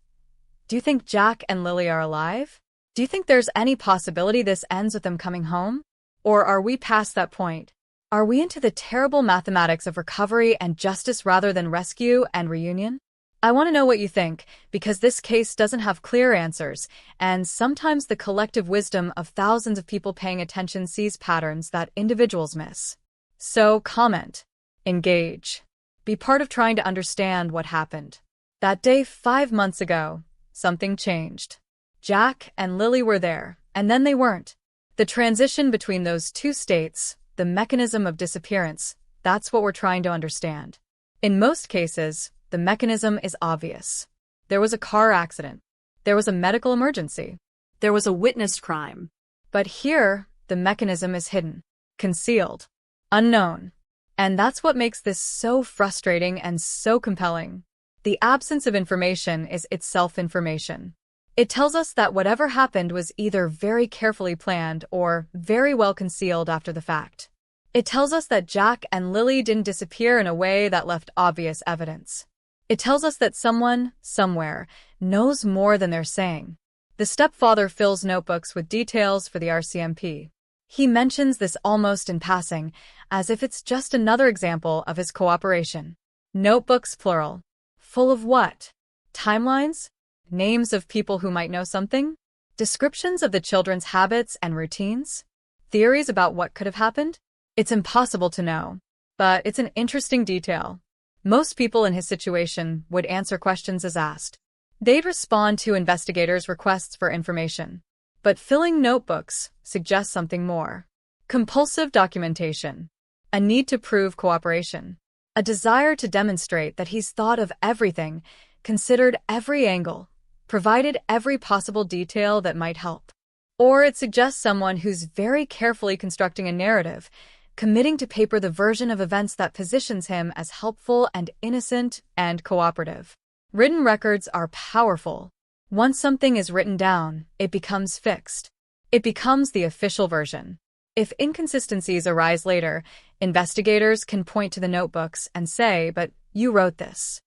do you think Jack and Lily are alive? Do you think there's any possibility this ends with them coming home? Or are we past that point? Are we into the terrible mathematics of recovery and justice rather than rescue and reunion? I want to know what you think, because this case doesn't have clear answers, and sometimes the collective wisdom of thousands of people paying attention sees patterns that individuals miss. So comment, engage, be part of trying to understand what happened. That day 5 months ago, something changed. Jack and Lily were there, and then they weren't. The transition between those 2 states, the mechanism of disappearance, that's what we're trying to understand. In most cases, the mechanism is obvious. There was a car accident. There was a medical emergency. There was a witnessed crime. But here, the mechanism is hidden, concealed, unknown. And that's what makes this so frustrating and so compelling. The absence of information is itself information. It tells us that whatever happened was either very carefully planned or very well concealed after the fact. It tells us that Jack and Lily didn't disappear in a way that left obvious evidence. It tells us that someone, somewhere, knows more than they're saying. The stepfather fills notebooks with details for the RCMP. He mentions this almost in passing, as if it's just another example of his cooperation. Notebooks plural. Full of what? Timelines? Names of people who might know something? Descriptions of the children's habits and routines? Theories about what could have happened? It's impossible to know. But it's an interesting detail. Most people in his situation would answer questions as asked. They'd respond to investigators' requests for information. But filling notebooks suggests something more. Compulsive documentation. A need to prove cooperation. A desire to demonstrate that he's thought of everything, considered every angle, provided every possible detail that might help. Or it suggests someone who's very carefully constructing a narrative, committing to paper the version of events that positions him as helpful and innocent and cooperative. Written records are powerful. Once something is written down, it becomes fixed. It becomes the official version. If inconsistencies arise later, investigators can point to the notebooks and say, "But you wrote this."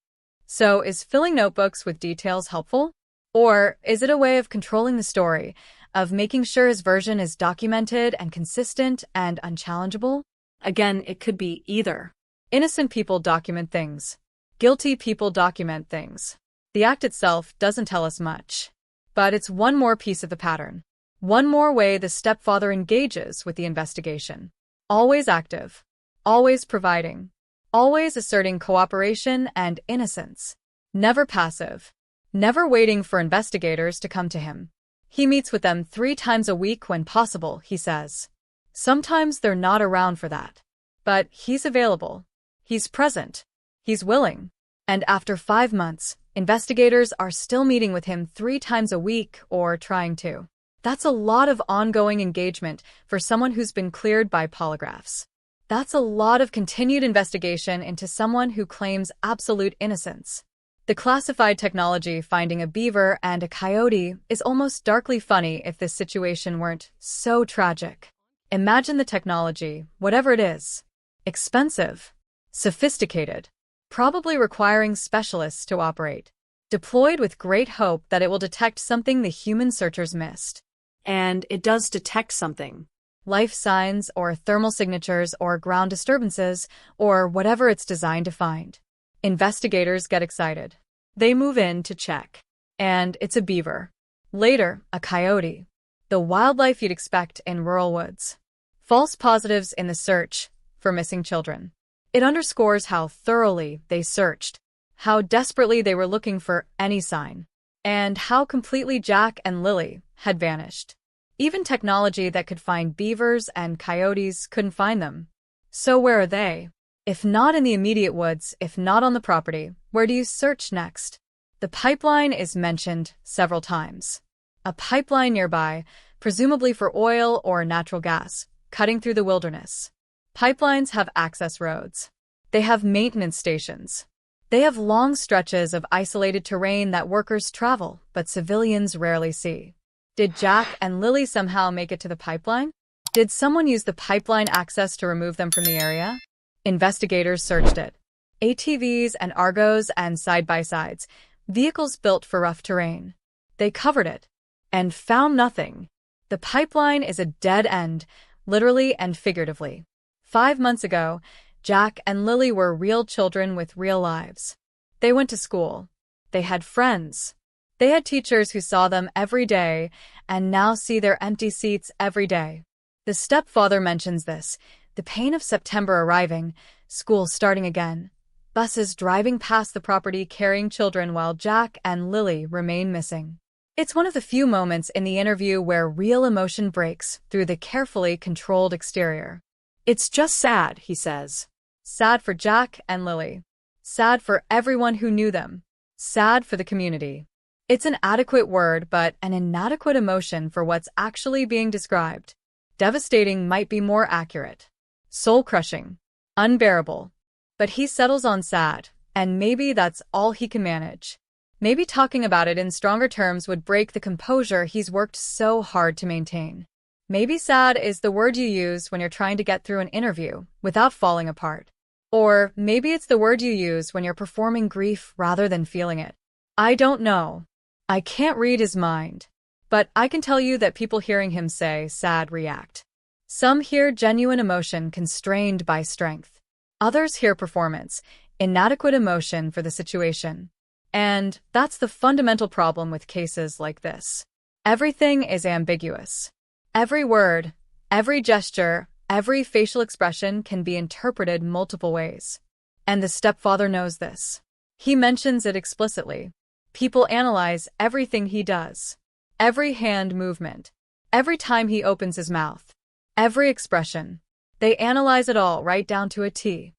So is filling notebooks with details helpful? Or is it a way of controlling the story, of making sure his version is documented and consistent and unchallengeable? Again, it could be either. Innocent people document things. Guilty people document things. The act itself doesn't tell us much. But it's one more piece of the pattern. One more way the stepfather engages with the investigation. Always active. Always providing. Always asserting cooperation and innocence. Never passive. Never waiting for investigators to come to him. He meets with them 3 times a week when possible, he says. Sometimes they're not around for that. But he's available. He's present. He's willing. And after 5 months, investigators are still meeting with him 3 times a week or trying to. That's a lot of ongoing engagement for someone who's been cleared by polygraphs. That's a lot of continued investigation into someone who claims absolute innocence. The classified technology finding a beaver and a coyote is almost darkly funny if this situation weren't so tragic. Imagine the technology, whatever it is. Expensive, sophisticated, probably requiring specialists to operate. Deployed with great hope that it will detect something the human searchers missed. And it does detect something. Life signs or thermal signatures or ground disturbances or whatever it's designed to find. Investigators get excited. They move in to check. And it's a beaver. Later, a coyote. The wildlife you'd expect in rural woods. False positives in the search for missing children. It underscores how thoroughly they searched, how desperately they were looking for any sign, and how completely Jack and Lily had vanished. Even technology that could find beavers and coyotes couldn't find them. So where are they? If not in the immediate woods, if not on the property, where do you search next? The pipeline is mentioned several times. A pipeline nearby, presumably for oil or natural gas, cutting through the wilderness. Pipelines have access roads. They have maintenance stations. They have long stretches of isolated terrain that workers travel, but civilians rarely see. Did Jack and Lily somehow make it to the pipeline? Did someone use the pipeline access to remove them from the area? Investigators searched it. ATVs and Argos and side-by-sides, vehicles built for rough terrain. They covered it and found nothing. The pipeline is a dead end, literally and figuratively. 5 months ago, Jack and Lily were real children with real lives. They went to school. They had friends. They had teachers who saw them every day and now see their empty seats every day. The stepfather mentions this, the pain of September arriving, school starting again, buses driving past the property carrying children while Jack and Lily remain missing. It's one of the few moments in the interview where real emotion breaks through the carefully controlled exterior. It's just sad, he says. Sad for Jack and Lily. Sad for everyone who knew them. Sad for the community. It's an adequate word, but an inadequate emotion for what's actually being described. Devastating might be more accurate. Soul-crushing. Unbearable. But he settles on sad, and maybe that's all he can manage. Maybe talking about it in stronger terms would break the composure he's worked so hard to maintain. Maybe sad is the word you use when you're trying to get through an interview without falling apart. Or maybe it's the word you use when you're performing grief rather than feeling it. I don't know. I can't read his mind. But I can tell you that people hearing him say sad react. Some hear genuine emotion constrained by strength. Others hear performance, inadequate emotion for the situation. And that's the fundamental problem with cases like this. Everything is ambiguous. Every word, every gesture, every facial expression can be interpreted multiple ways. And the stepfather knows this. He mentions it explicitly. People analyze everything he does. Every hand movement. Every time he opens his mouth. Every expression. They analyze it all right down to a T.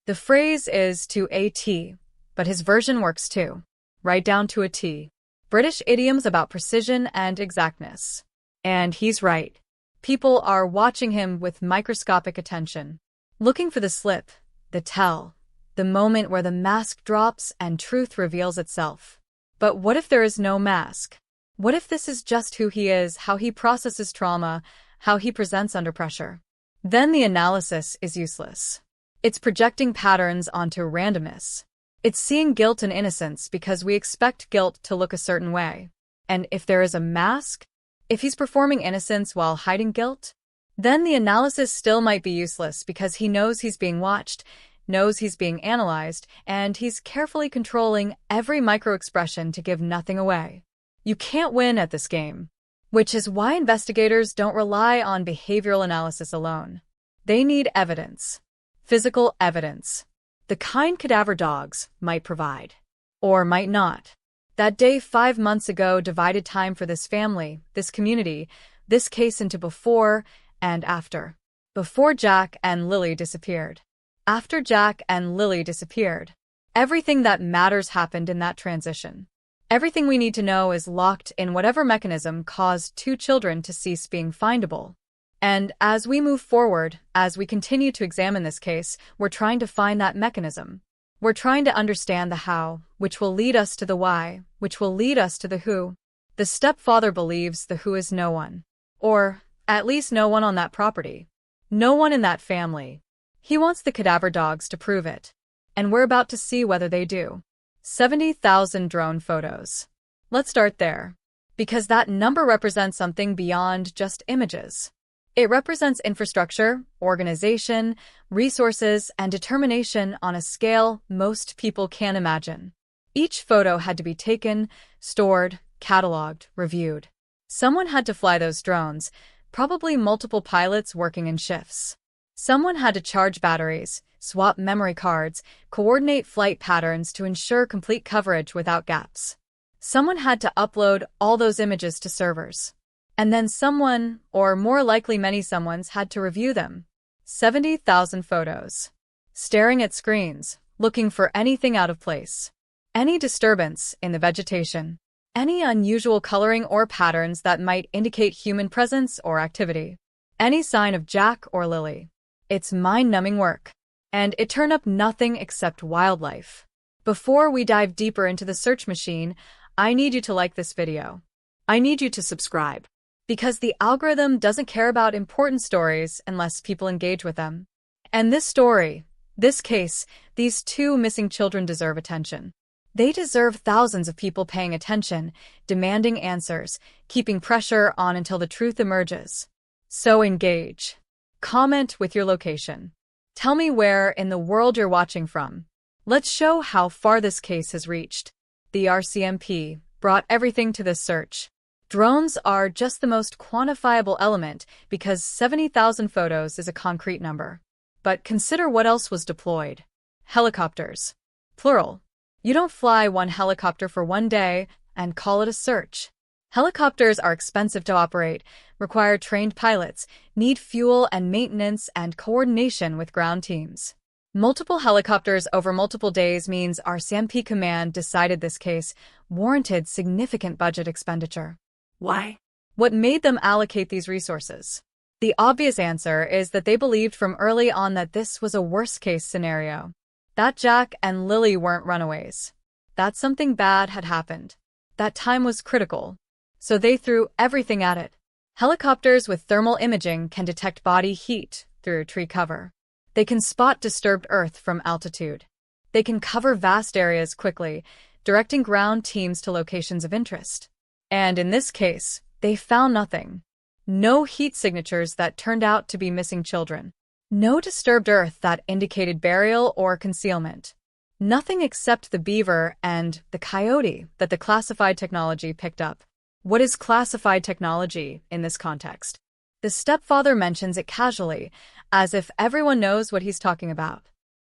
The phrase is to a T, but his version works too. Right down to a T. British idioms about precision and exactness. And he's right. People are watching him with microscopic attention, looking for the slip, the tell, the moment where the mask drops and truth reveals itself. But what if there is no mask? What if this is just who he is, how he processes trauma, how he presents under pressure? Then the analysis is useless. It's projecting patterns onto randomness. It's seeing guilt and innocence because we expect guilt to look a certain way. And if there is a mask, if he's performing innocence while hiding guilt, then the analysis still might be useless because he knows he's being watched, knows he's being analyzed, and he's carefully controlling every microexpression to give nothing away. You can't win at this game, which is why investigators don't rely on behavioral analysis alone. They need evidence. Physical evidence. The kind cadaver dogs might provide. Or might not. That day 5 months ago divided time for this family, this community, this case into before and after. Before Jack and Lily disappeared. After Jack and Lily disappeared. Everything that matters happened in that transition. Everything we need to know is locked in whatever mechanism caused 2 children to cease being findable. And as we move forward, as we continue to examine this case, we're trying to find that mechanism. We're trying to understand the how, which will lead us to the why, which will lead us to the who. The stepfather believes the who is no one. Or, at least no one on that property. No one in that family. He wants the cadaver dogs to prove it. And we're about to see whether they do. 70,000 drone photos. Let's start there. Because that number represents something beyond just images. It represents infrastructure, organization, resources, and determination on a scale most people can't imagine. Each photo had to be taken, stored, cataloged, reviewed. Someone had to fly those drones, probably multiple pilots working in shifts. Someone had to charge batteries, swap memory cards, coordinate flight patterns to ensure complete coverage without gaps. Someone had to upload all those images to servers. And then someone, or more likely many someones, had to review them. 70,000 photos. Staring at screens, looking for anything out of place. Any disturbance in the vegetation. Any unusual coloring or patterns that might indicate human presence or activity. Any sign of Jack or Lily. It's mind-numbing work. And it turned up nothing except wildlife. Before we dive deeper into the search machine, I need you to like this video. I need you to subscribe. Because the algorithm doesn't care about important stories unless people engage with them. And this story, this case, these two missing children deserve attention. They deserve thousands of people paying attention, demanding answers, keeping pressure on until the truth emerges. So engage. Comment with your location. Tell me where in the world you're watching from. Let's show how far this case has reached. The RCMP brought everything to this search. Drones are just the most quantifiable element because 70,000 photos is a concrete number. But consider what else was deployed. Helicopters. Plural. You don't fly one helicopter for one day and call it a search. Helicopters are expensive to operate, require trained pilots, need fuel and maintenance and coordination with ground teams. Multiple helicopters over multiple days means RCMP command decided this case warranted significant budget expenditure. Why? What made them allocate these resources? The obvious answer is that they believed from early on that this was a worst-case scenario. That Jack and Lily weren't runaways. That something bad had happened. That time was critical. So they threw everything at it. Helicopters with thermal imaging can detect body heat through tree cover. They can spot disturbed Earth from altitude. They can cover vast areas quickly, directing ground teams to locations of interest. And in this case, they found nothing. No heat signatures that turned out to be missing children. No disturbed Earth that indicated burial or concealment. Nothing except the beaver and the coyote that the classified technology picked up. What is classified technology in this context? The stepfather mentions it casually, as if everyone knows what he's talking about.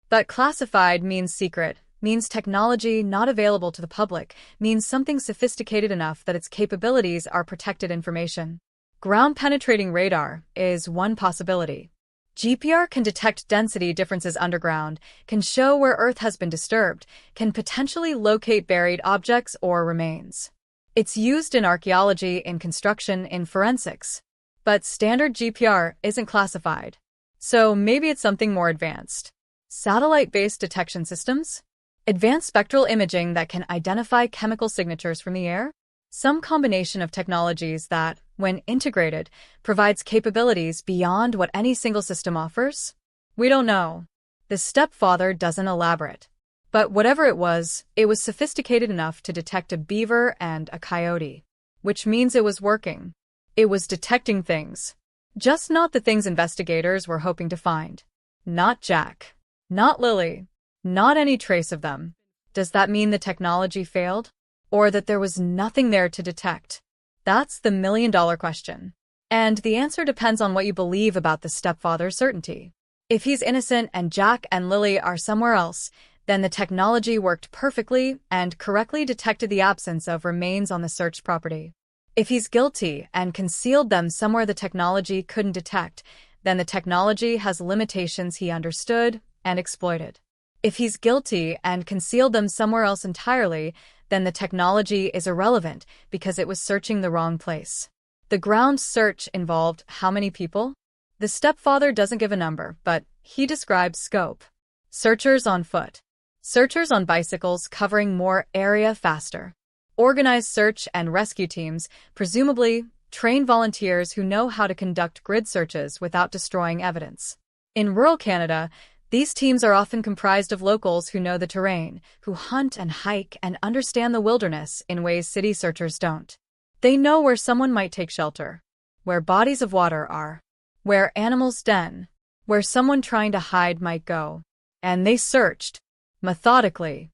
But classified means secret, means technology not available to the public, means something sophisticated enough that its capabilities are protected information. Ground-penetrating radar is one possibility. GPR can detect density differences underground, can show where Earth has been disturbed, can potentially locate buried objects or remains. It's used in archaeology, in construction, in forensics. But standard GPR isn't classified. So maybe it's something more advanced. Satellite-based detection systems? Advanced spectral imaging that can identify chemical signatures from the air? Some combination of technologies that, when integrated, provides capabilities beyond what any single system offers? We don't know. The stepfather doesn't elaborate. But whatever it was sophisticated enough to detect a beaver and a coyote. Which means it was working. It was detecting things. Just not the things investigators were hoping to find. Not Jack. Not Lily. Not any trace of them. Does that mean the technology failed? Or that there was nothing there to detect? That's the million-dollar question. And the answer depends on what you believe about the stepfather's certainty. If he's innocent and Jack and Lily are somewhere else, then the technology worked perfectly and correctly detected the absence of remains on the searched property. If he's guilty and concealed them somewhere the technology couldn't detect, then the technology has limitations he understood and exploited. If he's guilty and concealed them somewhere else entirely, then the technology is irrelevant because it was searching the wrong place. The ground search involved how many people? The stepfather doesn't give a number, but he describes scope. Searchers on foot. Searchers on bicycles covering more area faster. Organized search and rescue teams, presumably trained volunteers who know how to conduct grid searches without destroying evidence. In rural Canada, these teams are often comprised of locals who know the terrain, who hunt and hike and understand the wilderness in ways city searchers don't. They know where someone might take shelter, where bodies of water are, where animals den, where someone trying to hide might go. And they searched, methodically,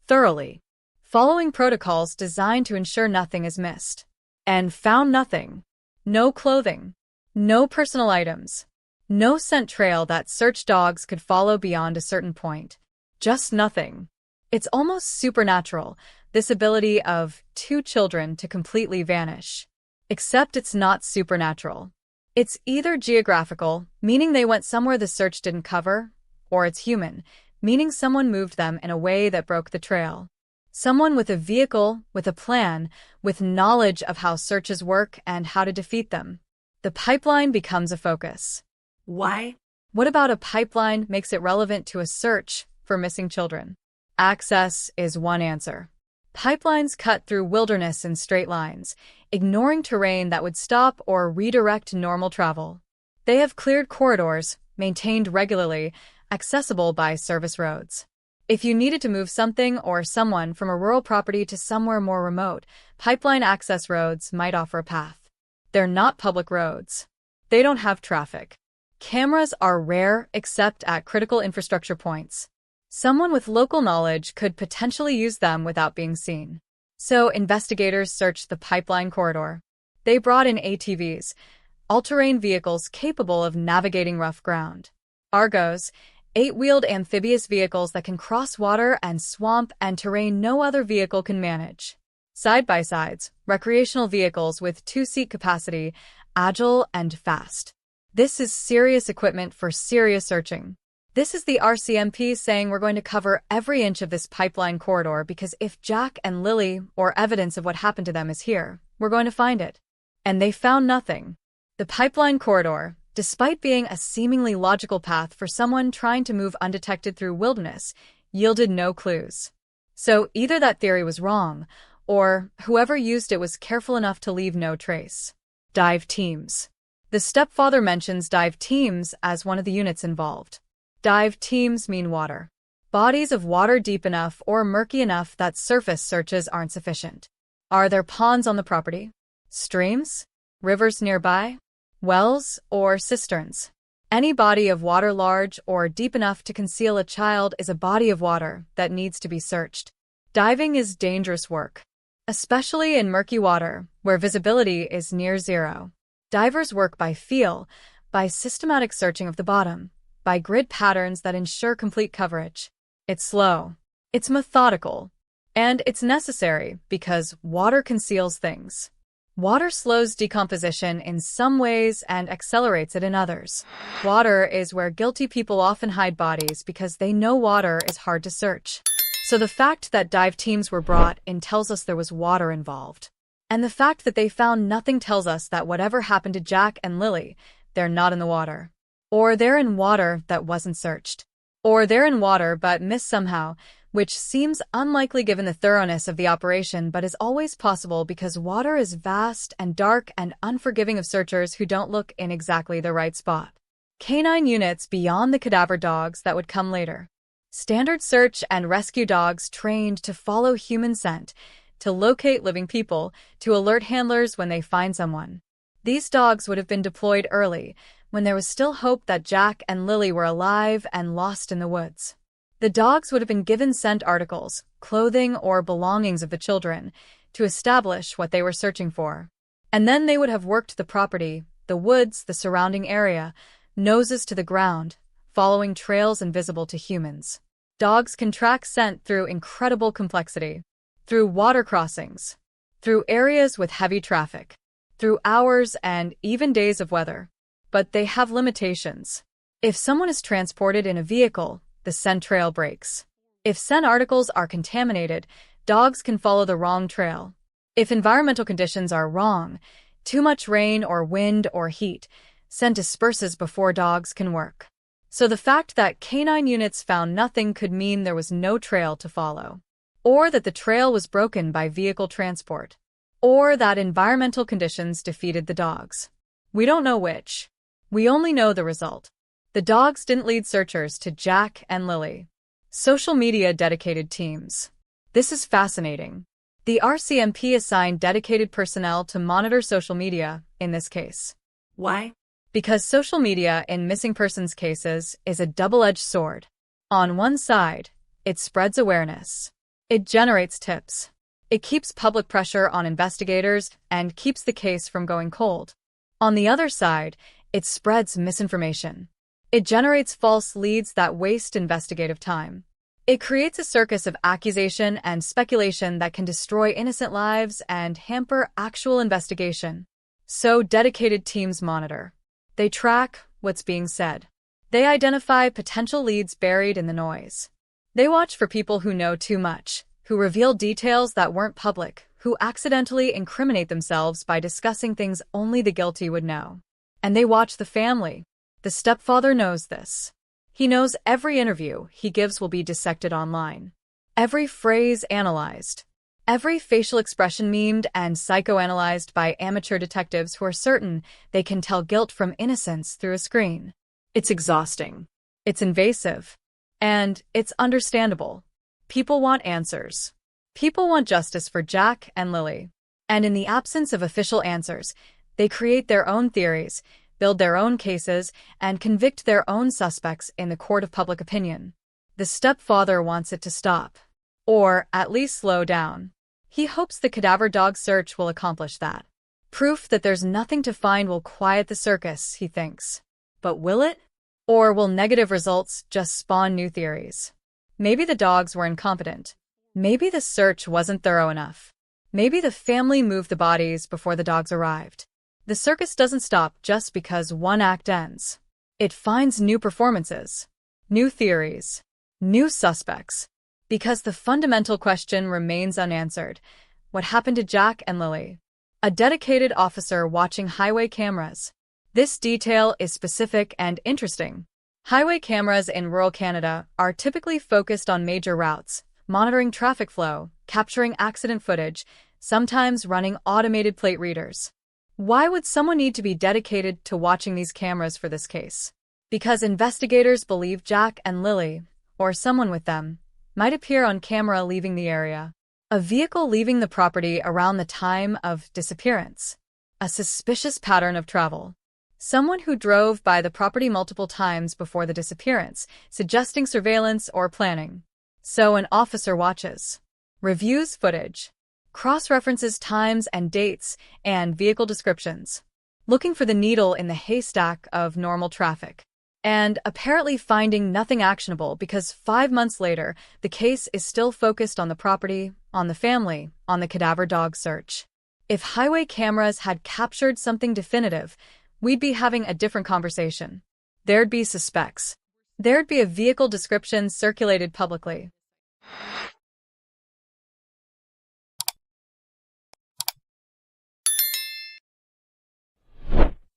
thoroughly, following protocols designed to ensure nothing is missed. And found nothing. No clothing. No personal items. No scent trail that search dogs could follow beyond a certain point. Just nothing. It's almost supernatural, this ability of two children to completely vanish. Except it's not supernatural. It's either geographical, meaning they went somewhere the search didn't cover, or it's human, meaning someone moved them in a way that broke the trail. Someone with a vehicle, with a plan, with knowledge of how searches work and how to defeat them. The pipeline becomes a focus. Why? What about a pipeline makes it relevant to a search for missing children? Access is one answer. Pipelines cut through wilderness in straight lines, ignoring terrain that would stop or redirect normal travel. They have cleared corridors, maintained regularly, accessible by service roads. If you needed to move something or someone from a rural property to somewhere more remote, pipeline access roads might offer a path. They're not public roads. They don't have traffic. Cameras are rare except at critical infrastructure points. Someone with local knowledge could potentially use them without being seen. So investigators searched the pipeline corridor. They brought in ATVs, all-terrain vehicles capable of navigating rough ground. Argos, 8-wheeled amphibious vehicles that can cross water and swamp and terrain no other vehicle can manage. Side-by-sides, recreational vehicles with 2-seat capacity, agile and fast. This is serious equipment for serious searching. This is the RCMP saying we're going to cover every inch of this pipeline corridor because if Jack and Lily, or evidence of what happened to them, is here, we're going to find it. And they found nothing. The pipeline corridor, despite being a seemingly logical path for someone trying to move undetected through wilderness, yielded no clues. So either that theory was wrong, or whoever used it was careful enough to leave no trace. Dive teams. The stepfather mentions dive teams as one of the units involved. Dive teams mean water. Bodies of water deep enough or murky enough that surface searches aren't sufficient. Are there ponds on the property? Streams? Rivers nearby? Wells or cisterns? Any body of water large or deep enough to conceal a child is a body of water that needs to be searched. Diving is dangerous work, especially in murky water where visibility is near zero. Divers work by feel, by systematic searching of the bottom, by grid patterns that ensure complete coverage. It's slow, it's methodical, and it's necessary because water conceals things. Water slows decomposition in some ways and accelerates it in others. Water is where guilty people often hide bodies because they know water is hard to search. So the fact that dive teams were brought in tells us there was water involved. And the fact that they found nothing tells us that whatever happened to Jack and Lily, they're not in the water. Or they're in water that wasn't searched. Or they're in water but missed somehow, which seems unlikely given the thoroughness of the operation but is always possible because water is vast and dark and unforgiving of searchers who don't look in exactly the right spot. Canine units beyond the cadaver dogs that would come later. Standard search and rescue dogs trained to follow human scent, to locate living people, to alert handlers when they find someone. These dogs would have been deployed early, when there was still hope that Jack and Lily were alive and lost in the woods. The dogs would have been given scent articles, clothing or belongings of the children, to establish what they were searching for. And then they would have worked the property, the woods, the surrounding area, noses to the ground, following trails invisible to humans. Dogs can track scent through incredible complexity, through water crossings, through areas with heavy traffic, through hours and even days of weather. But they have limitations. If someone is transported in a vehicle, the scent trail breaks. If scent articles are contaminated, dogs can follow the wrong trail. If environmental conditions are wrong, too much rain or wind or heat, scent disperses before dogs can work. So the fact that canine units found nothing could mean there was no trail to follow, or that the trail was broken by vehicle transport, or that environmental conditions defeated the dogs. We don't know which. We only know the result. The dogs didn't lead searchers to Jack and Lily. Social media dedicated teams. This is fascinating. The RCMP assigned dedicated personnel to monitor social media in this case. Why? Because social media in missing persons cases is a double-edged sword. On one side, it spreads awareness. It generates tips. It keeps public pressure on investigators and keeps the case from going cold. On the other side, it spreads misinformation. It generates false leads that waste investigative time. It creates a circus of accusation and speculation that can destroy innocent lives and hamper actual investigation. So dedicated teams monitor. They track what's being said. They identify potential leads buried in the noise. They watch for people who know too much, who reveal details that weren't public, who accidentally incriminate themselves by discussing things only the guilty would know. And they watch the family. The stepfather knows this. He knows every interview he gives will be dissected online. Every phrase analyzed. Every facial expression memed and psychoanalyzed by amateur detectives who are certain they can tell guilt from innocence through a screen. It's exhausting. It's invasive. And it's understandable. People want answers. People want justice for Jack and Lily. And in the absence of official answers, they create their own theories, build their own cases, and convict their own suspects in the court of public opinion. The stepfather wants it to stop. Or at least slow down. He hopes the cadaver dog search will accomplish that. Proof that there's nothing to find will quiet the circus, he thinks. But will it? Or will negative results just spawn new theories? Maybe the dogs were incompetent. Maybe the search wasn't thorough enough. Maybe the family moved the bodies before the dogs arrived. The circus doesn't stop just because one act ends. It finds new performances, new theories, new suspects. Because the fundamental question remains unanswered. What happened to Jack and Lily? A dedicated officer watching highway cameras. This detail is specific and interesting. Highway cameras in rural Canada are typically focused on major routes, monitoring traffic flow, capturing accident footage, sometimes running automated plate readers. Why would someone need to be dedicated to watching these cameras for this case? Because investigators believe Jack and Lily, or someone with them, might appear on camera leaving the area. A vehicle leaving the property around the time of disappearance. A suspicious pattern of travel. Someone who drove by the property multiple times before the disappearance, suggesting surveillance or planning. So an officer watches. Reviews footage. Cross-references times and dates and vehicle descriptions. Looking for the needle in the haystack of normal traffic. And apparently finding nothing actionable because 5 months later, the case is still focused on the property, on the family, on the cadaver dog search. If highway cameras had captured something definitive, we'd be having a different conversation. There'd be suspects. There'd be a vehicle description circulated publicly.